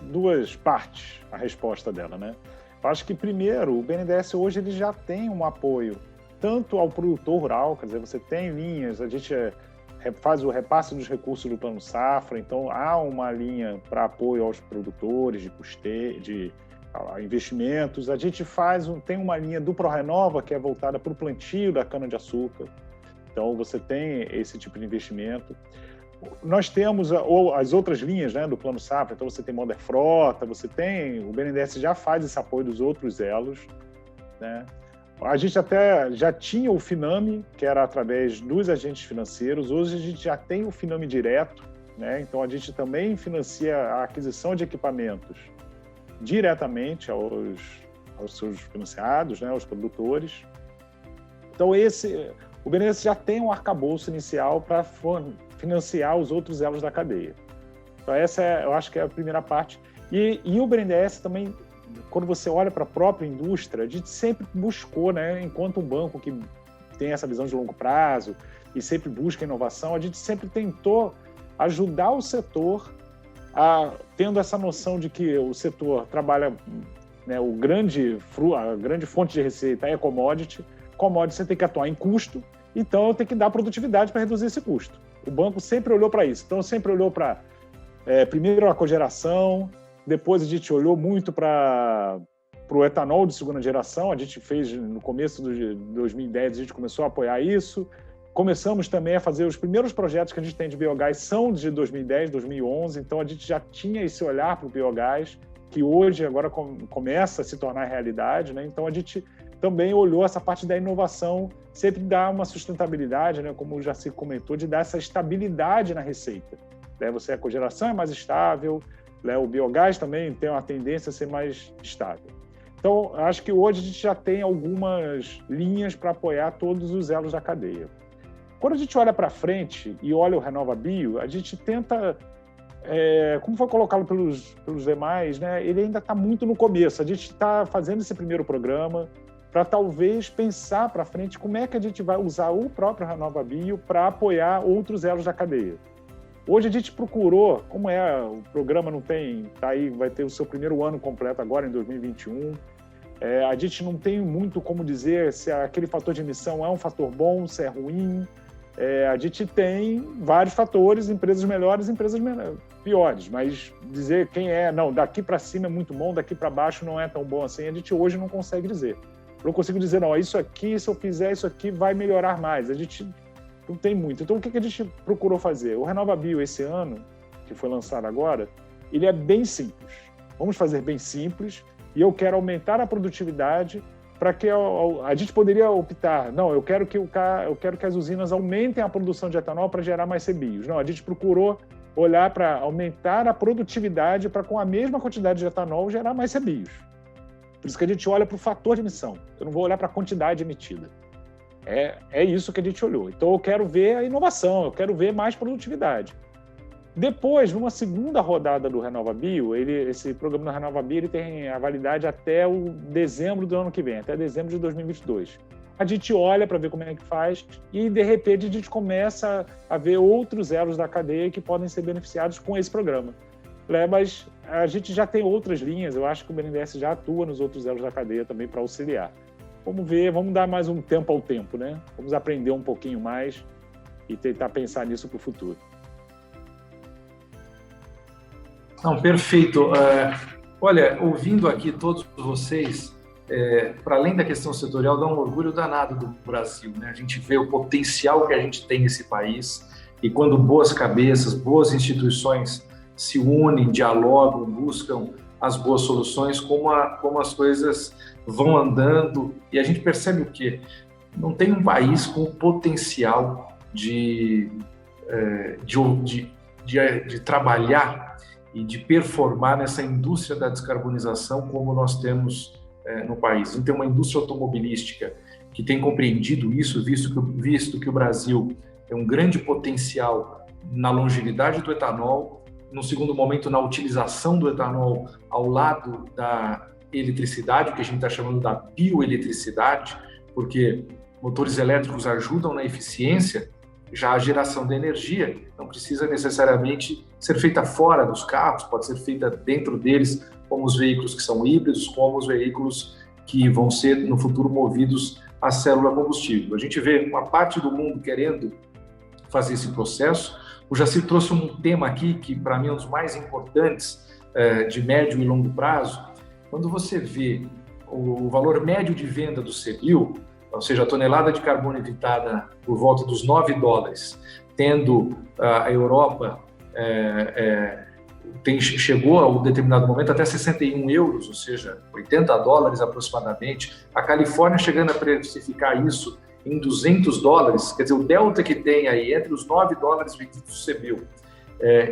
duas partes, a resposta dela, né? Eu acho que, primeiro, o BNDES hoje ele já tem um apoio tanto ao produtor rural, quer dizer, você tem linhas, a gente faz o repasse dos recursos do Plano Safra, então há uma linha para apoio aos produtores de investimentos. A gente tem uma linha do ProRenova que é voltada para o plantio da cana-de-açúcar, então você tem esse tipo de investimento. Nós temos as outras linhas, né, do Plano Safra, então você tem Moder Frota, o BNDES já faz esse apoio dos outros elos, né? A gente até já tinha o Finame, que era através dos agentes financeiros. Hoje a gente já tem o Finame direto, né? Então a gente também financia a aquisição de equipamentos diretamente aos seus financiados, né? Aos produtores. Então o BNDES já tem um arcabouço inicial para financiar os outros elos da cadeia. Então essa eu acho que é a primeira parte. E o BNDES também, quando você olha para a própria indústria, a gente sempre buscou, né, enquanto um banco que tem essa visão de longo prazo e sempre busca inovação, a gente sempre tentou ajudar o setor tendo essa noção de que o setor trabalha, né, a grande fonte de receita é commodity você tem que atuar em custo, então eu tenho que dar produtividade para reduzir esse custo. O banco sempre olhou para isso, então sempre olhou para, primeiro, a cogeração. Depois a gente olhou muito para o etanol de segunda geração, a gente fez no começo de 2010, a gente começou a apoiar isso. Começamos também a fazer os primeiros projetos que a gente tem de biogás são de 2010, 2011, então a gente já tinha esse olhar para o biogás, que hoje agora começa a se tornar realidade, né? Então a gente também olhou essa parte da inovação, sempre dá uma sustentabilidade, né? Como já se comentou, de dar essa estabilidade na receita. A cogeração é mais estável, o biogás também tem uma tendência a ser mais estável. Então, acho que hoje a gente já tem algumas linhas para apoiar todos os elos da cadeia. Quando a gente olha para frente e olha o RenovaBio, a gente tenta, como foi colocado pelos demais, né, ele ainda está muito no começo. A gente está fazendo esse primeiro programa para talvez pensar para frente como é que a gente vai usar o próprio RenovaBio para apoiar outros elos da cadeia. Hoje a gente procurou, como o programa não tem, tá aí, vai ter o seu primeiro ano completo agora, em 2021, a gente não tem muito como dizer se aquele fator de emissão é um fator bom, se é ruim. A gente tem vários fatores, empresas melhores e empresas piores, mas dizer daqui para cima é muito bom, daqui para baixo não é tão bom assim, a gente hoje não consegue dizer. Eu não consigo dizer, isso aqui, se eu fizer isso aqui, vai melhorar mais. A gente não tem muito. Então, o que a gente procurou fazer? O RenovaBio, esse ano, que foi lançado agora, ele é bem simples. Vamos fazer bem simples e eu quero aumentar a produtividade para que a gente poderia optar, eu quero que as usinas aumentem a produção de etanol para gerar mais CBIOS. Não, a gente procurou olhar para aumentar a produtividade para, com a mesma quantidade de etanol, gerar mais CBIOS. Por isso que a gente olha para o fator de emissão. Eu não vou olhar para a quantidade emitida. É isso que a gente olhou. Então, eu quero ver a inovação, eu quero ver mais produtividade. Depois, numa segunda rodada do RenovaBio, esse programa do RenovaBio ele tem a validade até o dezembro do ano que vem, até dezembro de 2022. A gente olha para ver como é que faz e, de repente, a gente começa a ver outros elos da cadeia que podem ser beneficiados com esse programa. Mas a gente já tem outras linhas, eu acho que o BNDES já atua nos outros elos da cadeia também para auxiliar. Vamos ver, vamos dar mais um tempo ao tempo, né? Vamos aprender um pouquinho mais e tentar pensar nisso para o futuro. Não, perfeito. Olha, ouvindo aqui todos vocês, para além da questão setorial, dá um orgulho danado do Brasil, né? A gente vê o potencial que a gente tem nesse país E quando boas cabeças, boas instituições se unem, dialogam, buscam as boas soluções, como as coisas vão andando. E a gente percebe o quê? Não tem um país com potencial de trabalhar e de performar nessa indústria da descarbonização como nós temos no país. Então, tem uma indústria automobilística que tem compreendido isso, visto que o Brasil tem um grande potencial na longevidade do etanol, no segundo momento, na utilização do etanol ao lado da eletricidade, que a gente está chamando da bioeletricidade, porque motores elétricos ajudam na eficiência, já a geração de energia não precisa necessariamente ser feita fora dos carros, pode ser feita dentro deles, como os veículos que são híbridos, como os veículos que vão ser, no futuro, movidos a célula combustível. A gente vê uma parte do mundo querendo fazer esse processo. O Jacir trouxe um tema aqui que, para mim, é um dos mais importantes de médio e longo prazo. Quando você vê o valor médio de venda do CBIO, ou seja, a tonelada de carbono evitada por volta dos $9, tendo a Europa chegou a um determinado momento até 61 euros, ou seja, $80 aproximadamente, a Califórnia chegando a precificar isso em $200, quer dizer, o delta que tem aí entre os $9 vendidos do CBIO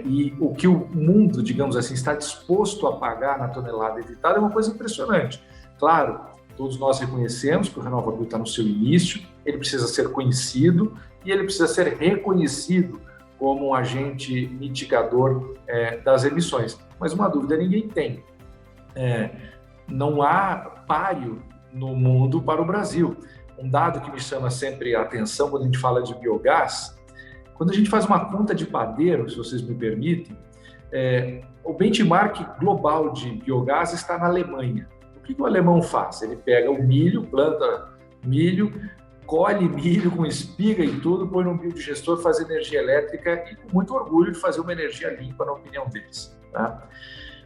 e o que o mundo, digamos assim, está disposto a pagar na tonelada evitada é uma coisa impressionante. Claro, todos nós reconhecemos que o RenovaBio está no seu início, ele precisa ser conhecido e ele precisa ser reconhecido como um agente mitigador das emissões. Mas uma dúvida ninguém tem. Não há páreo no mundo para o Brasil. Um dado que me chama sempre a atenção quando a gente fala de biogás, quando a gente faz uma conta de padeiro, se vocês me permitem, o benchmark global de biogás está na Alemanha. O que o alemão faz? Ele pega o milho, planta milho, colhe milho com espiga e tudo, põe num biodigestor, faz energia elétrica e com muito orgulho de fazer uma energia limpa, na opinião deles. Tá?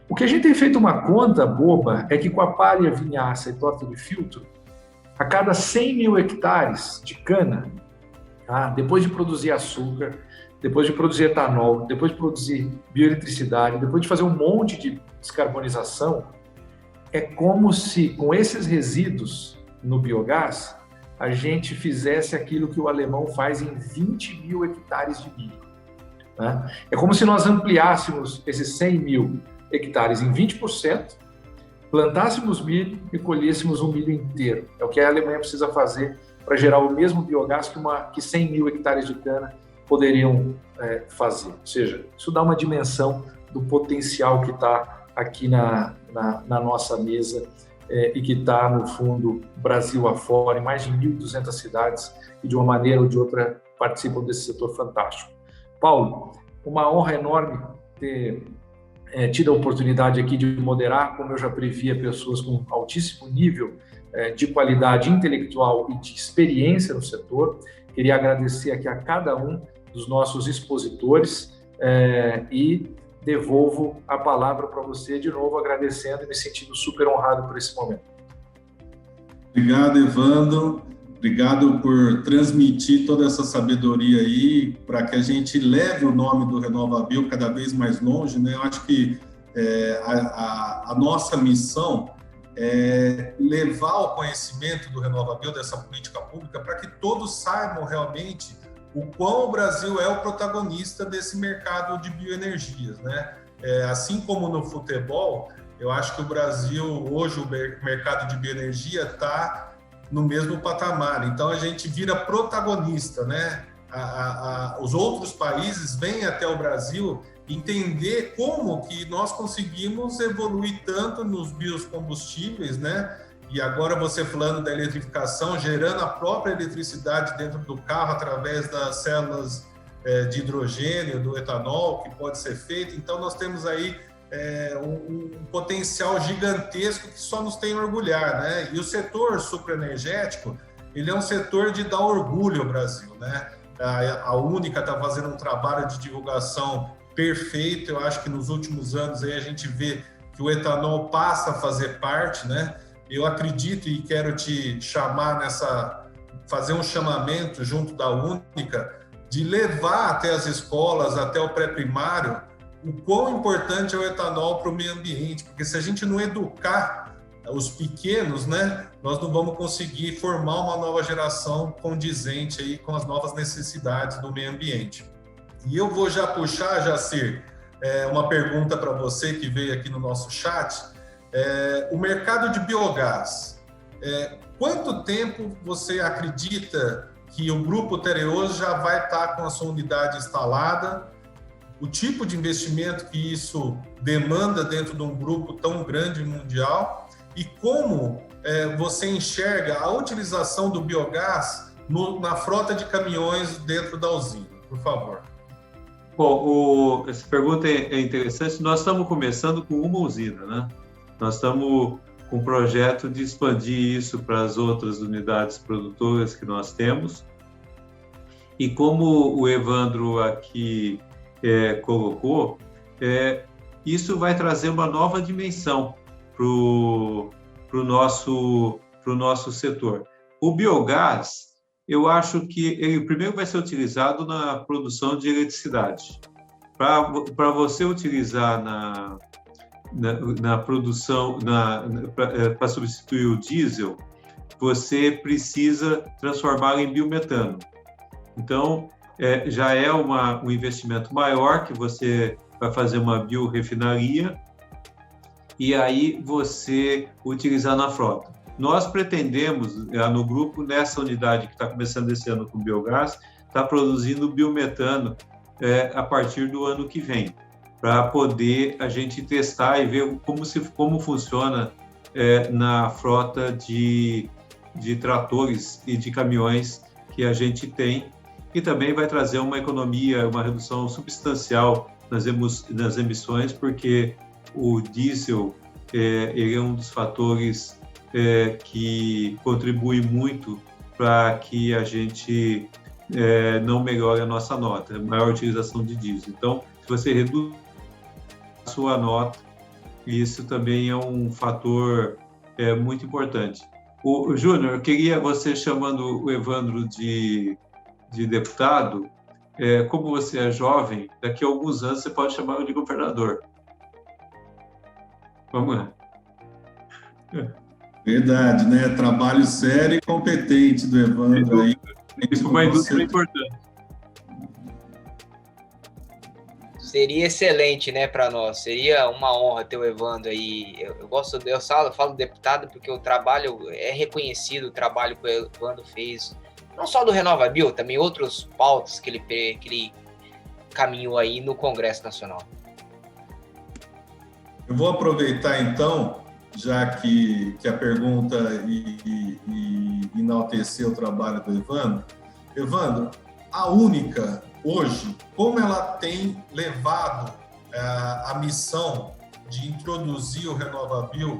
O que a gente tem feito uma conta boba é que com a palha, vinhaça e torta de filtro, a cada 100 mil hectares de cana, tá? Depois de produzir açúcar, depois de produzir etanol, depois de produzir bioeletricidade, depois de fazer um monte de descarbonização, é como se com esses resíduos no biogás, a gente fizesse aquilo que o alemão faz em 20 mil hectares de milho. Tá? É como se nós ampliássemos esses 100 mil hectares em 20%, plantássemos milho e colhêssemos o milho inteiro. É o que a Alemanha precisa fazer para gerar o mesmo biogás que 100 mil hectares de cana poderiam fazer. Ou seja, isso dá uma dimensão do potencial que está aqui na nossa mesa e que está, no fundo, Brasil afora, em mais de 1.200 cidades e, de uma maneira ou de outra, participam desse setor fantástico. Paulo, uma honra enorme ter tido a oportunidade aqui de moderar, como eu já previa, pessoas com altíssimo nível de qualidade intelectual e de experiência no setor. Queria agradecer aqui a cada um dos nossos expositores e devolvo a palavra para você de novo, agradecendo e me sentindo super honrado por esse momento. Obrigado, Evandro. Obrigado por transmitir toda essa sabedoria aí para que a gente leve o nome do RenovaBio cada vez mais longe, né? Eu acho que a nossa missão é levar o conhecimento do RenovaBio, dessa política pública, para que todos saibam realmente o quão o Brasil é o protagonista desse mercado de bioenergias, né? Assim como no futebol, eu acho que o Brasil, hoje, o mercado de bioenergia está no mesmo patamar. Então, a gente vira protagonista, né? Os outros países vêm até o Brasil entender como que nós conseguimos evoluir tanto nos biocombustíveis, né? E agora você falando da eletrificação, gerando a própria eletricidade dentro do carro através das células de hidrogênio, do etanol, que pode ser feito. Então, nós temos aí um potencial gigantesco que só nos tem a orgulhar, né? E o setor supraenergético, ele é um setor de dar orgulho ao Brasil, né? A Única está fazendo um trabalho de divulgação perfeito. Eu acho que nos últimos anos aí a gente vê que o etanol passa a fazer parte, né? Eu acredito e quero te chamar fazer um chamamento junto da Única de levar até as escolas, até o pré-primário, o quão importante é o etanol para o meio ambiente, porque se a gente não educar os pequenos, né, nós não vamos conseguir formar uma nova geração condizente aí com as novas necessidades do meio ambiente. E eu vou já puxar, Jacir, uma pergunta para você que veio aqui no nosso chat. O mercado de biogás, quanto tempo você acredita que o Grupo Tereos já vai estar com a sua unidade instalada? O tipo de investimento que isso demanda dentro de um grupo tão grande mundial e como você enxerga a utilização do biogás na frota de caminhões dentro da usina, por favor. Bom, essa pergunta é interessante. Nós estamos começando com uma usina, né? Nós estamos com um projeto de expandir isso para as outras unidades produtoras que nós temos. E como o Evandro aqui colocou, isso vai trazer uma nova dimensão para o nosso setor. O biogás, eu acho que ele primeiro vai ser utilizado na produção de eletricidade. Para você utilizar na produção, para substituir o diesel, você precisa transformá-lo em biometano. Então, já é um investimento maior, que você vai fazer uma biorefinaria e aí você utilizar na frota. Nós pretendemos, no grupo, nessa unidade que está começando esse ano com biogás, está produzindo biometano a partir do ano que vem, para poder a gente testar e ver como funciona na frota de tratores e de caminhões que a gente tem, e também vai trazer uma economia, uma redução substancial nas emissões, porque o diesel ele é um dos fatores que contribui muito para que a gente não melhore a nossa nota, maior utilização de diesel. Então, se você reduz a sua nota, isso também é um fator muito importante. O Júnior, eu queria você chamando o Evandro de deputado, como você é jovem, daqui a alguns anos você pode chamá-lo de governador. Vamos lá. Verdade, né? Trabalho sério e competente do Evandro aí. Isso é uma indústria importante. Seria excelente, né, para nós. Seria uma honra ter o Evandro aí. Eu falo deputado porque o trabalho é reconhecido, o trabalho que o Evandro fez, não só do RenovaBio, também outros pautas que ele caminhou aí no Congresso Nacional. Eu vou aproveitar então, já que a pergunta enalteceu o trabalho do Evandro. Evandro, a Única, hoje, como ela tem levado a missão de introduzir o RenovaBio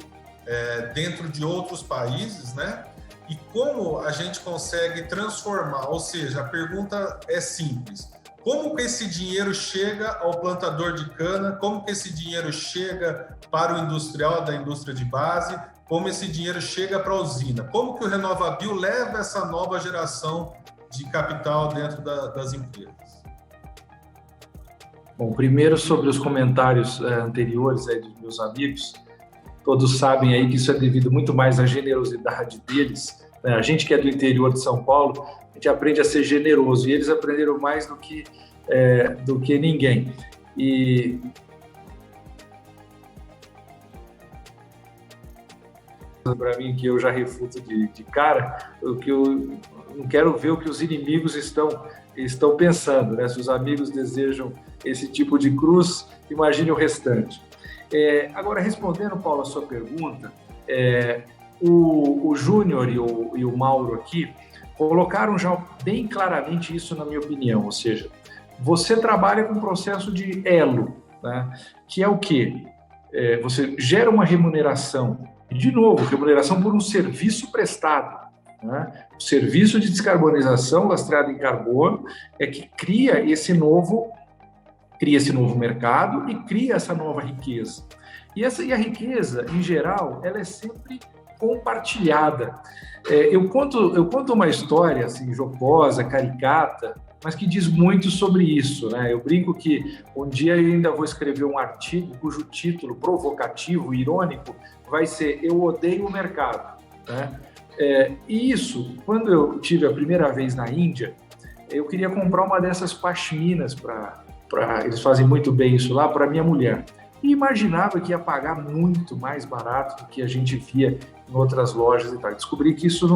dentro de outros países, né? E como a gente consegue transformar, ou seja, a pergunta é simples. Como que esse dinheiro chega ao plantador de cana? Como que esse dinheiro chega para o industrial da indústria de base? Como esse dinheiro chega para a usina? Como que o RenovaBio leva essa nova geração de capital dentro das empresas? Bom, primeiro sobre os comentários anteriores aí dos meus amigos, todos sabem aí que isso é devido muito mais à generosidade deles, né? A gente que é do interior de São Paulo, a gente aprende a ser generoso, e eles aprenderam mais do que ninguém. E para mim, que eu já refuto de cara, eu não quero ver o que os inimigos estão pensando, né? Se os amigos desejam esse tipo de cruz, imagine o restante. Agora, respondendo, Paulo, a sua pergunta, o Júnior e o Mauro aqui colocaram já bem claramente isso, na minha opinião, ou seja, você trabalha com um processo de elo, né? Que é o quê? Você gera uma remuneração, e de novo, remuneração por um serviço prestado, né? O serviço de descarbonização lastreado em carbono é que cria esse novo mercado e cria essa nova riqueza. E a riqueza, em geral, ela é sempre compartilhada. Eu conto uma história assim, jocosa, caricata, mas que diz muito sobre isso, né? Eu brinco que um dia eu ainda vou escrever um artigo cujo título provocativo, irônico, vai ser Eu Odeio o Mercado, né? E isso, quando eu tive a primeira vez na Índia, eu queria comprar uma dessas pashminas eles fazem muito bem isso lá, para minha mulher. E imaginava que ia pagar muito mais barato do que a gente via em outras lojas e tal. Descobri que isso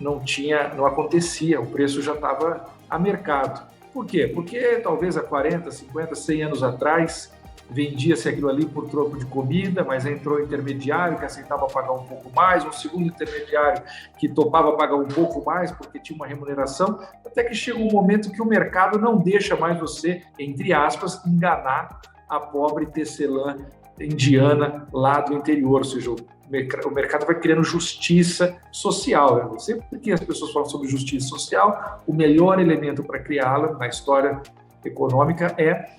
não acontecia, o preço já estava a mercado. Por quê? Porque talvez há 40, 50, 100 anos atrás vendia-se aquilo ali por troco de comida, mas entrou um intermediário que aceitava pagar um pouco mais, um segundo intermediário que topava pagar um pouco mais porque tinha uma remuneração, até que chega um momento que o mercado não deixa mais você, entre aspas, enganar a pobre tecelã indiana lá do interior, ou seja, o mercado vai criando justiça social. Né? Sempre que as pessoas falam sobre justiça social, o melhor elemento para criá-la na história econômica é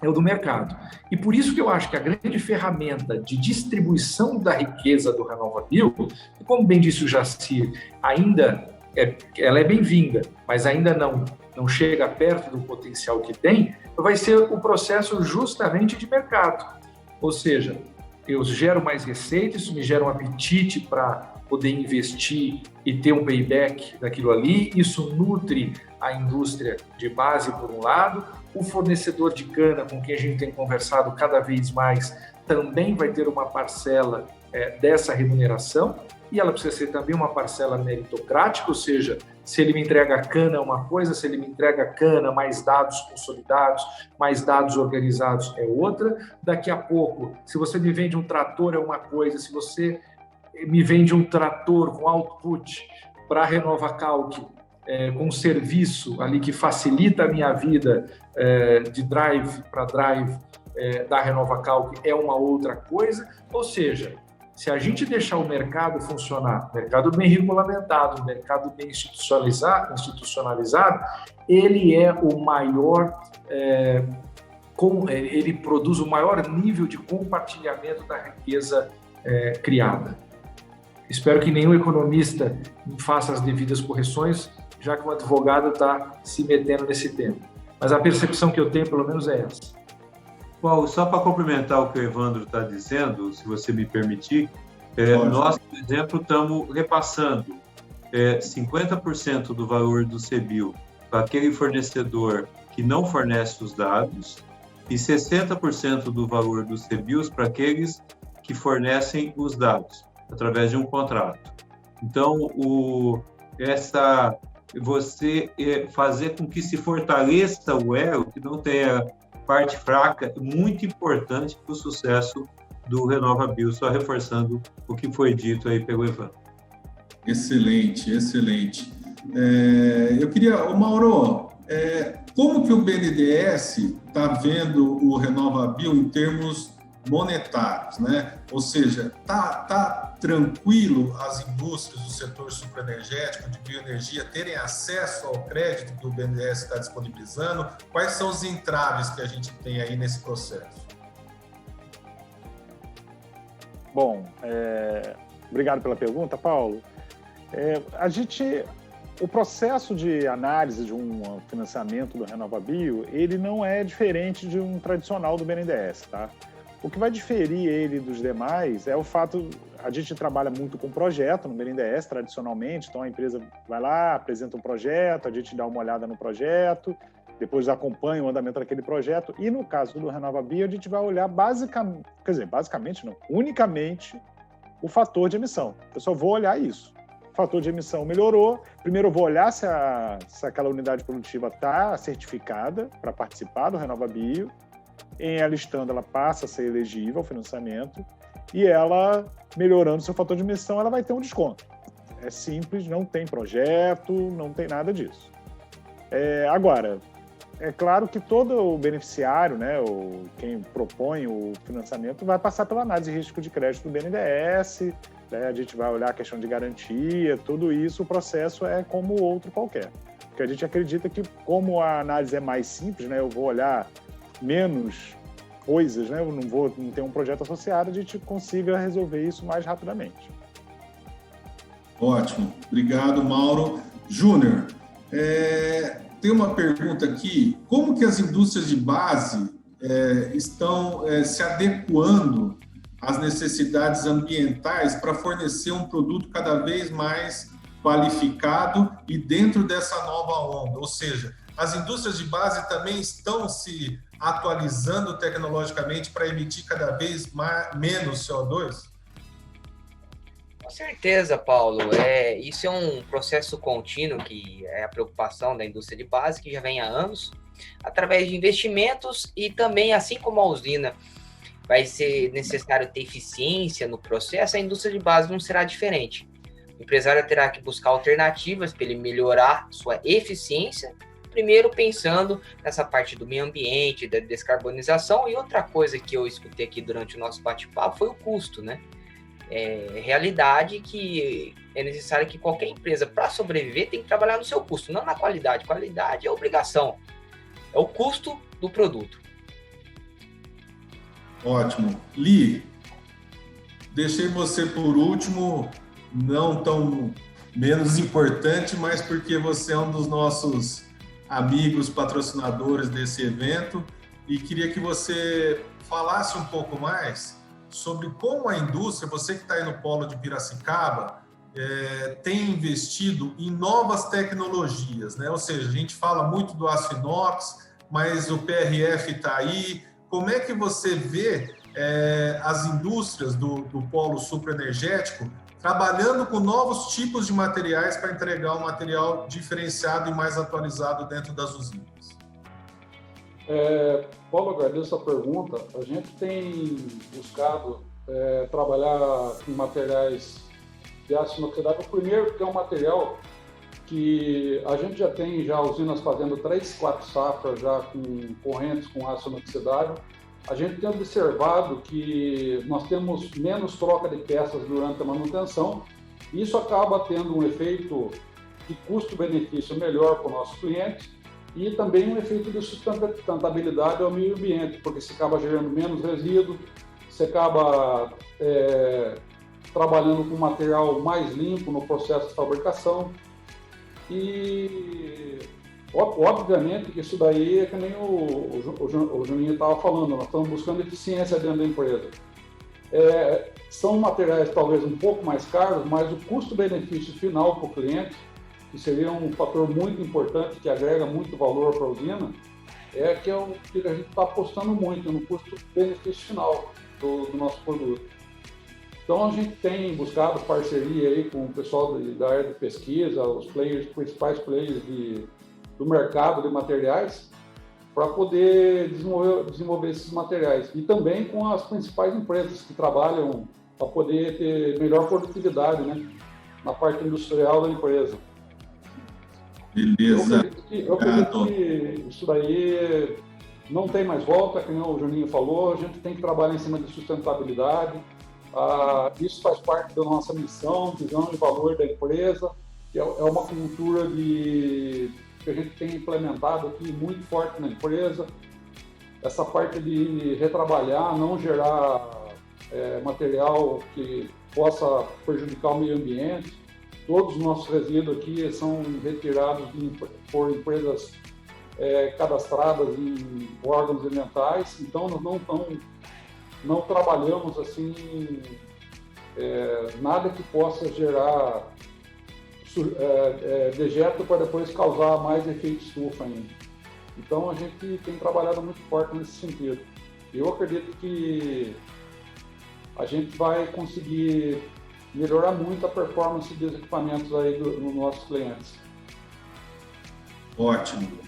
o do mercado. E por isso que eu acho que a grande ferramenta de distribuição da riqueza do RenovaBio, como bem disse o Jacir, ela é bem-vinda, mas ainda não chega perto do potencial que tem, vai ser o processo justamente de mercado. Ou seja, eu gero mais receita, isso me gera um apetite para poder investir e ter um payback daquilo ali, isso nutre a indústria de base, por um lado, o fornecedor de cana, com quem a gente tem conversado cada vez mais, também vai ter uma parcela dessa remuneração, e ela precisa ser também uma parcela meritocrática, ou seja, se ele me entrega cana é uma coisa, se ele me entrega cana, mais dados consolidados, mais dados organizados é outra. Daqui a pouco, se você me vende um trator é uma coisa, se você me vende um trator com output para a RenovaCalc, com um serviço ali que facilita a minha vida de drive para drive da RenovaCalc é uma outra coisa. Ou seja, se a gente deixar o mercado funcionar, mercado bem regulamentado, mercado bem institucionalizado, ele é o maior, ele produz o maior nível de compartilhamento da riqueza criada. Espero que nenhum economista faça as devidas correções, já que um advogado está se metendo nesse tema. Mas a percepção que eu tenho, pelo menos, é essa. Paulo, só para complementar o que o Evandro está dizendo, se você me permitir, nós, por exemplo, estamos repassando 50% do valor do CBIO para aquele fornecedor que não fornece os dados e 60% do valor dos CBIOs para aqueles que fornecem os dados, através de um contrato. Então, você fazer com que se fortaleça o elo, que não tenha parte fraca, é muito importante para o sucesso do RenovaBio, só reforçando o que foi dito aí pelo Evandro. Excelente, excelente. Eu queria, Mauro, como que o BNDES está vendo o RenovaBio em termos monetários, né? Ou seja, tá tranquilo as indústrias do setor supraenergético de bioenergia terem acesso ao crédito que o BNDES está disponibilizando? Quais são os entraves que a gente tem aí nesse processo? Bom, obrigado pela pergunta, Paulo. O processo de análise de um financiamento do RenovaBio, ele não é diferente de um tradicional do BNDES, tá? O que vai diferir ele dos demais é o fato, a gente trabalha muito com projeto no BNDES, tradicionalmente, então a empresa vai lá, apresenta um projeto, a gente dá uma olhada no projeto, depois acompanha o andamento daquele projeto, e no caso do RenovaBio, a gente vai olhar unicamente o fator de emissão. Eu só vou olhar isso. O fator de emissão melhorou, primeiro eu vou olhar se aquela unidade produtiva está certificada para participar do RenovaBio. Em ela estando, ela passa a ser elegível ao financiamento e ela, melhorando seu fator de emissão, ela vai ter um desconto. É simples, não tem projeto, não tem nada disso. Agora, é claro que todo o beneficiário, né, quem propõe o financiamento, vai passar pela análise de risco de crédito do BNDES, né, a gente vai olhar a questão de garantia, tudo isso, o processo é como outro qualquer. Porque a gente acredita que, como a análise é mais simples, né, eu vou olhar menos coisas, né? Eu não ter um projeto associado, a gente consiga resolver isso mais rapidamente. Ótimo. Obrigado, Mauro. Júnior, tem uma pergunta aqui: como que as indústrias de base estão se adequando às necessidades ambientais para fornecer um produto cada vez mais qualificado e dentro dessa nova onda? Ou seja, as indústrias de base também estão se atualizando tecnologicamente para emitir cada vez menos CO2? Com certeza, Paulo. Isso é um processo contínuo, que é a preocupação da indústria de base, que já vem há anos, através de investimentos, e também, assim como a usina vai ser necessário ter eficiência no processo, a indústria de base não será diferente. O empresário terá que buscar alternativas para ele melhorar sua eficiência, primeiro pensando nessa parte do meio ambiente, da descarbonização. E outra coisa que eu escutei aqui durante o nosso bate-papo foi o custo, né? Realidade que é necessário que qualquer empresa, para sobreviver, tem que trabalhar no seu custo, não na qualidade. Qualidade é obrigação, é o custo do produto. Ótimo. Li, deixei você por último, não tão menos importante, mas porque você é um dos nossos amigos patrocinadores desse evento, e queria que você falasse um pouco mais sobre como a indústria, você que está aí no polo de Piracicaba, tem investido em novas tecnologias, né? Ou seja, a gente fala muito do aço inox, mas o PRF está aí. Como é que você vê as indústrias do polo supraenergético trabalhando com novos tipos de materiais para entregar um material diferenciado e mais atualizado dentro das usinas? Paulo, agradeço a pergunta. A gente tem buscado trabalhar com materiais de aço inoxidável. Primeiro, que é um material que a gente já tem usinas fazendo 3, 4 safras já com correntes com aço inoxidável. A gente tem observado que nós temos menos troca de peças durante a manutenção. Isso acaba tendo um efeito de custo-benefício melhor para o nosso cliente e também um efeito de sustentabilidade ao meio ambiente, porque se acaba gerando menos resíduo, você acaba trabalhando com material mais limpo no processo de fabricação. E obviamente que isso daí é que nem o Juninho estava falando, nós estamos buscando eficiência dentro da empresa. São materiais talvez um pouco mais caros, mas o custo-benefício final para o cliente, que seria um fator muito importante, que agrega muito valor para a usina, que é o que a gente está apostando muito no custo-benefício final do nosso produto. Então, a gente tem buscado parceria aí com o pessoal da área de pesquisa, os principais players do mercado de materiais, para poder desenvolver esses materiais. E também com as principais empresas que trabalham para poder ter melhor produtividade, né, na parte industrial da empresa. Beleza. Eu acredito que isso daí não tem mais volta, como o Juninho falou, a gente tem que trabalhar em cima de sustentabilidade. Isso faz parte da nossa missão, visão e valor da empresa, que é uma cultura que a gente tem implementado aqui muito forte na empresa. Essa parte de retrabalhar, não gerar material que possa prejudicar o meio ambiente. Todos os nossos resíduos aqui são retirados por empresas cadastradas em órgãos ambientais, então nós não trabalhamos assim nada que possa gerar dejeto para depois causar mais efeito estufa ainda. Então a gente tem trabalhado muito forte nesse sentido. Eu acredito que a gente vai conseguir melhorar muito a performance dos equipamentos aí dos nossos clientes. Ótimo.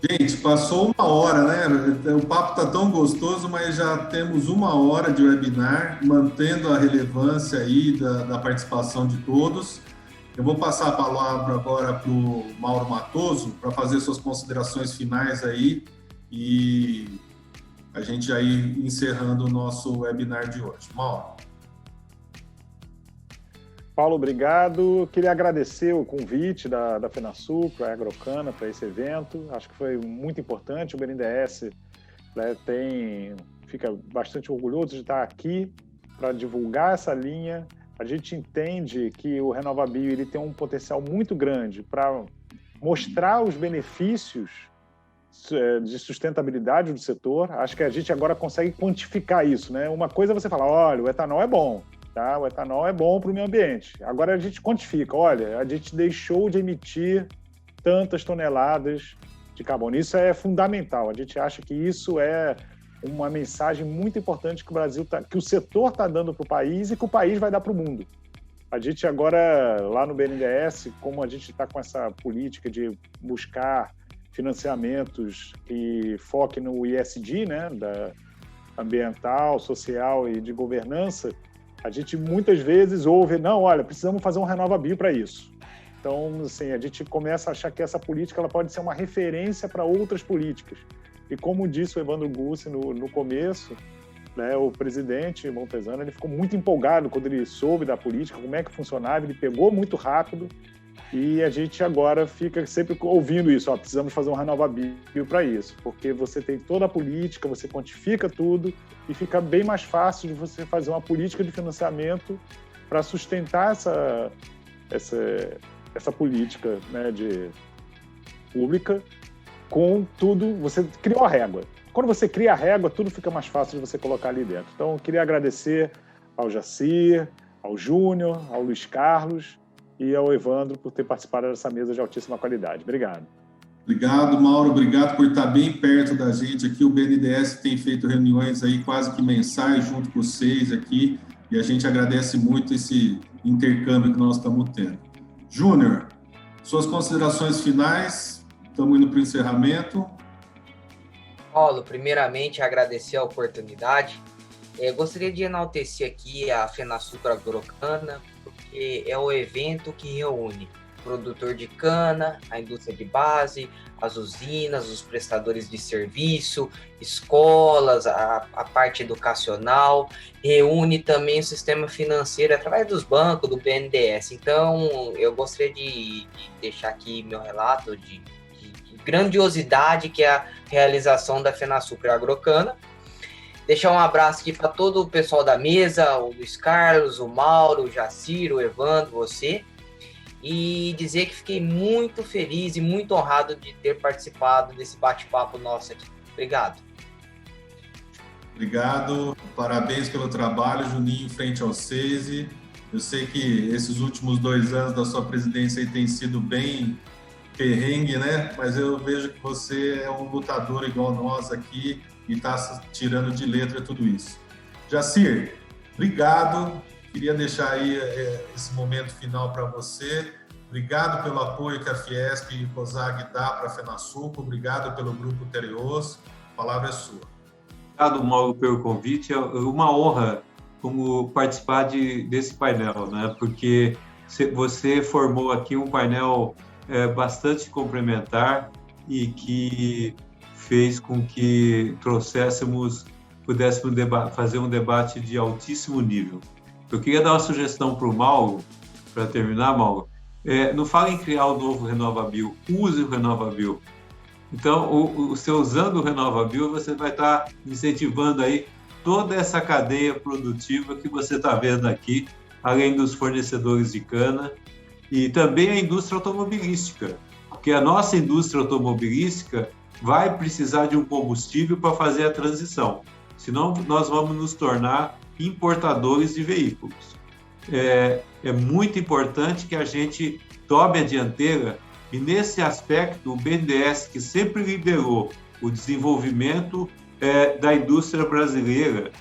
Gente, passou 1 hora, né? O papo está tão gostoso, mas já temos 1 hora de webinar, mantendo a relevância aí da participação de todos. Eu vou passar a palavra agora para o Mauro Matoso para fazer suas considerações finais aí e a gente já ir encerrando o nosso webinar de hoje. Mauro. Paulo, obrigado. Queria agradecer o convite da FenaSul para a Agrocana, para esse evento. Acho que foi muito importante. O BNDES fica bastante orgulhoso de estar aqui para divulgar essa linha. A gente entende que o RenovaBio ele tem um potencial muito grande para mostrar os benefícios de sustentabilidade do setor. Acho que a gente agora consegue quantificar isso, né? Uma coisa é você falar, olha, o etanol é bom, tá? O etanol é bom para o meio ambiente. Agora a gente quantifica, olha, a gente deixou de emitir tantas toneladas de carbono. Isso é fundamental. A gente acha que isso é uma mensagem muito importante que o Brasil que o setor está dando para o país e que o país vai dar para o mundo. A gente agora, lá no BNDES, como a gente está com essa política de buscar financiamentos que foquem no ESG, né, da ambiental, social e de governança, a gente muitas vezes ouve, não, olha, precisamos fazer um RenovaBio para isso. Então, assim, a gente começa a achar que essa política ela pode ser uma referência para outras políticas. E como disse o Evandro Gussi no começo, né, o presidente Montezano ele ficou muito empolgado quando ele soube da política, como é que funcionava, ele pegou muito rápido e a gente agora fica sempre ouvindo isso, precisamos fazer um RenovaBio para isso, porque você tem toda a política, você quantifica tudo e fica bem mais fácil de você fazer uma política de financiamento para sustentar essa política, né, pública com tudo, você criou a régua. Quando você cria a régua, tudo fica mais fácil de você colocar ali dentro. Então, eu queria agradecer ao Jacir, ao Júnior, ao Luiz Carlos e ao Evandro por ter participado dessa mesa de altíssima qualidade. Obrigado. Obrigado, Mauro. Obrigado por estar bem perto da gente aqui. O BNDES tem feito reuniões aí quase que mensais junto com vocês aqui e a gente agradece muito esse intercâmbio que nós estamos tendo. Júnior, suas considerações finais. Estamos indo para o encerramento. Paulo, primeiramente agradecer a oportunidade. Gostaria de enaltecer aqui a FenaSucre Agrocana, porque é o evento que reúne o produtor de cana, a indústria de base, as usinas, os prestadores de serviço, escolas, a parte educacional, reúne também o sistema financeiro através dos bancos, do BNDES. Então, eu gostaria de deixar aqui meu relato de grandiosidade que é a realização da FenaSucre Agrocana. Deixar um abraço aqui para todo o pessoal da mesa, o Luiz Carlos, o Mauro, o Jacir, o Evandro, você, e dizer que fiquei muito feliz e muito honrado de ter participado desse bate-papo nosso aqui. Obrigado. Obrigado, parabéns pelo trabalho, Juninho, frente ao SESI. Eu sei que esses últimos 2 anos da sua presidência aí tem sido bem perrengue, né? Mas eu vejo que você é um lutador igual nós aqui e está tirando de letra tudo isso. Jacir, obrigado. Queria deixar aí esse momento final para você. Obrigado pelo apoio que a Fiesp e o COSAG dá para a FenaSucre. Obrigado pelo Grupo Tereos. A palavra é sua. Obrigado, Mauro, pelo convite. É uma honra como participar desse painel, né? Porque você formou aqui um painel bastante complementar e que fez com que pudéssemos fazer um debate de altíssimo nível. Eu queria dar uma sugestão para o Mauro, para terminar, Mauro. Não fala em criar o novo RenovaBio, use o RenovaBio. Então, você usando o RenovaBio, você vai estar incentivando aí toda essa cadeia produtiva que você está vendo aqui, além dos fornecedores de cana, e também a indústria automobilística, porque a nossa indústria automobilística vai precisar de um combustível para fazer a transição, senão nós vamos nos tornar importadores de veículos. É muito importante que a gente tome a dianteira e, nesse aspecto, o BNDES, que sempre liderou o desenvolvimento da indústria brasileira,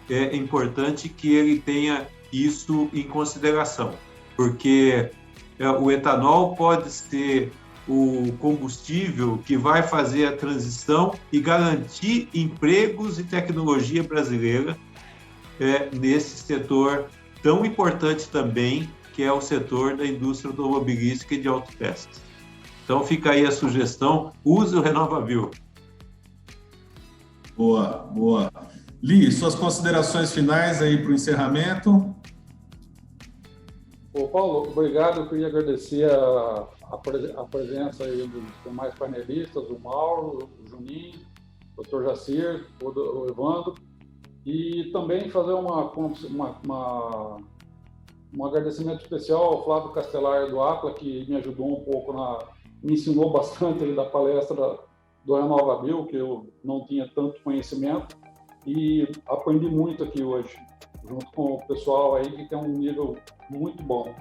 é importante que ele tenha isso em consideração, porque o etanol pode ser o combustível que vai fazer a transição e garantir empregos e tecnologia brasileira nesse setor tão importante também, que é o setor da indústria automobilística e de autopestes. Então fica aí a sugestão, use o RenovaBio. Boa, boa. Li, suas considerações finais aí para o encerramento. Paulo, obrigado. Eu queria agradecer a presença aí dos demais panelistas, o Mauro, o Juninho, o Dr. Jacir, o Evandro, e também fazer um agradecimento especial ao Flávio Castelar do APLA, que me ajudou um pouco me ensinou bastante ali da palestra do RenovaBio, que eu não tinha tanto conhecimento, e aprendi muito aqui hoje, junto com o pessoal aí que tem um nível muito bom.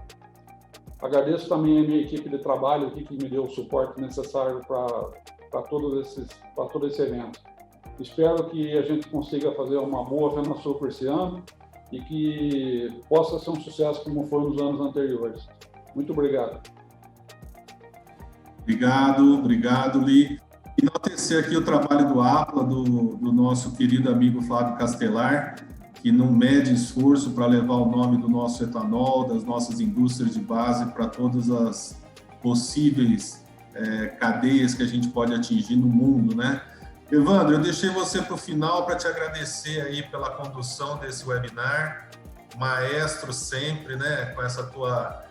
Agradeço também a minha equipe de trabalho aqui, que me deu o suporte necessário para todo esse evento. Espero que a gente consiga fazer uma boa FenaSucre esse ano e que possa ser um sucesso como foi nos anos anteriores. Muito obrigado. Obrigado, Li. Enaltecer aqui o trabalho do APLA, do nosso querido amigo Flávio Castelar, que não mede esforço para levar o nome do nosso etanol, das nossas indústrias de base para todas as possíveis cadeias que a gente pode atingir no mundo, né? Evandro, eu deixei você para o final para te agradecer aí pela condução desse webinar, maestro sempre, né? Com essa tua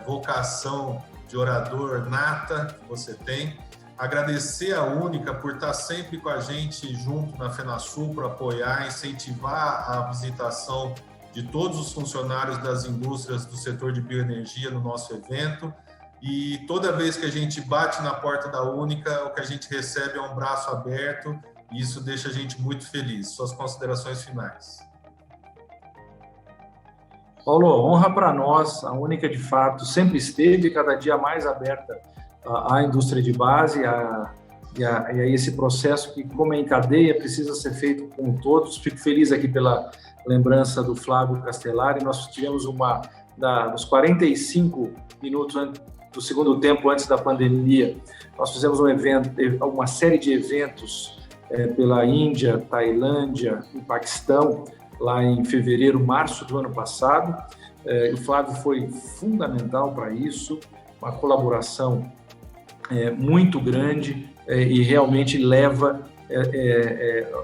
vocação de orador nata que você tem. Agradecer a Única por estar sempre com a gente junto na FenaSul, para apoiar, incentivar a visitação de todos os funcionários das indústrias do setor de bioenergia no nosso evento. E toda vez que a gente bate na porta da Única, o que a gente recebe é um braço aberto, e isso deixa a gente muito feliz. Suas considerações finais. Paulo, honra para nós. A Única, de fato, sempre esteve cada dia mais aberta à indústria de base e a esse processo que, como é em cadeia, precisa ser feito com todos. Fico feliz aqui pela lembrança do Flávio Castelar, e nós tivemos nos 45 minutos do segundo tempo, antes da pandemia, nós fizemos uma série de eventos pela Índia, Tailândia e Paquistão, lá em fevereiro, março do ano passado. O Flávio foi fundamental para isso, uma colaboração muito grande, e realmente leva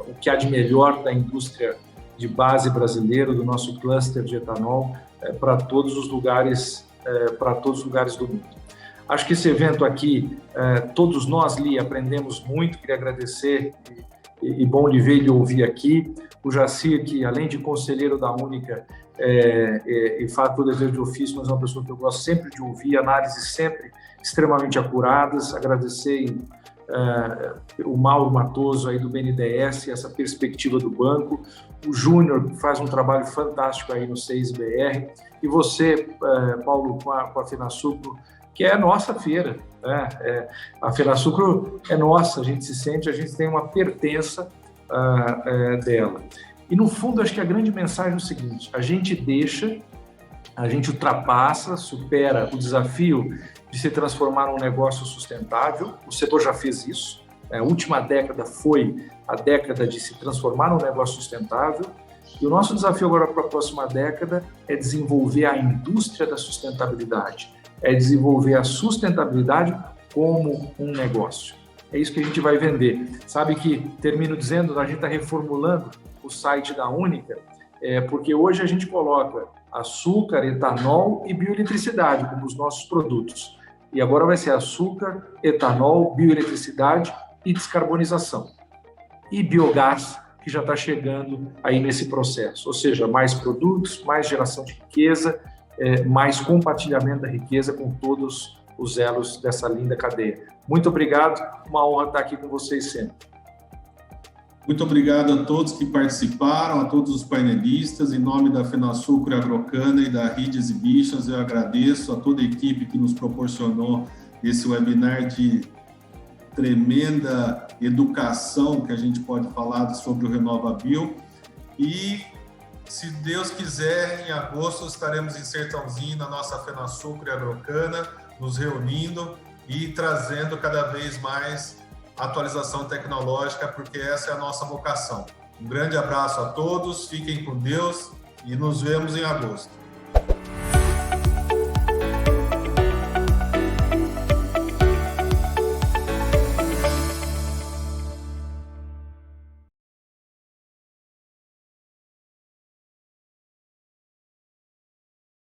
o que há de melhor da indústria de base brasileira, do nosso cluster de etanol, para todos os lugares do mundo. Acho que esse evento aqui, todos nós, Li, aprendemos muito. Queria agradecer, e bom de ver e de ouvir aqui. O Jacir, que além de conselheiro da Única, e faz todo o dever de ofício, mas é uma pessoa que eu gosto sempre de ouvir, análises sempre extremamente acuradas. Agradecer o Mauro Matoso aí do BNDES, essa perspectiva do banco, o Júnior, que faz um trabalho fantástico aí no 6BR, e você, Paulo, com a FenaSucre, que é a nossa feira, né? A FenaSucre é nossa, a gente tem uma pertença dela. E, no fundo, acho que a grande mensagem é o seguinte: a gente ultrapassa, supera o desafio de se transformar num negócio sustentável. O setor já fez isso. A última década foi a década de se transformar num negócio sustentável. E o nosso desafio agora para a próxima década é desenvolver a indústria da sustentabilidade, é desenvolver a sustentabilidade como um negócio. É isso que a gente vai vender. Sabe que, termino dizendo, a gente está reformulando o site da Única, porque hoje a gente coloca açúcar, etanol e bioeletricidade como os nossos produtos. E agora vai ser açúcar, etanol, bioeletricidade e descarbonização. E biogás, que já está chegando aí nesse processo. Ou seja, mais produtos, mais geração de riqueza, mais compartilhamento da riqueza com todos os elos dessa linda cadeia. Muito obrigado, uma honra estar aqui com vocês sempre. Muito obrigado a todos que participaram, a todos os painelistas. Em nome da FenaSucre Agrocana e da RID Exhibitions, eu agradeço a toda a equipe que nos proporcionou esse webinar de tremenda educação que a gente pode falar sobre o RenovaBio. E, se Deus quiser, em agosto estaremos em Sertãozinho, na nossa FenaSucre Agrocana, nos reunindo e trazendo cada vez mais atualização tecnológica, porque essa é a nossa vocação. Um grande abraço a todos, fiquem com Deus e nos vemos em agosto.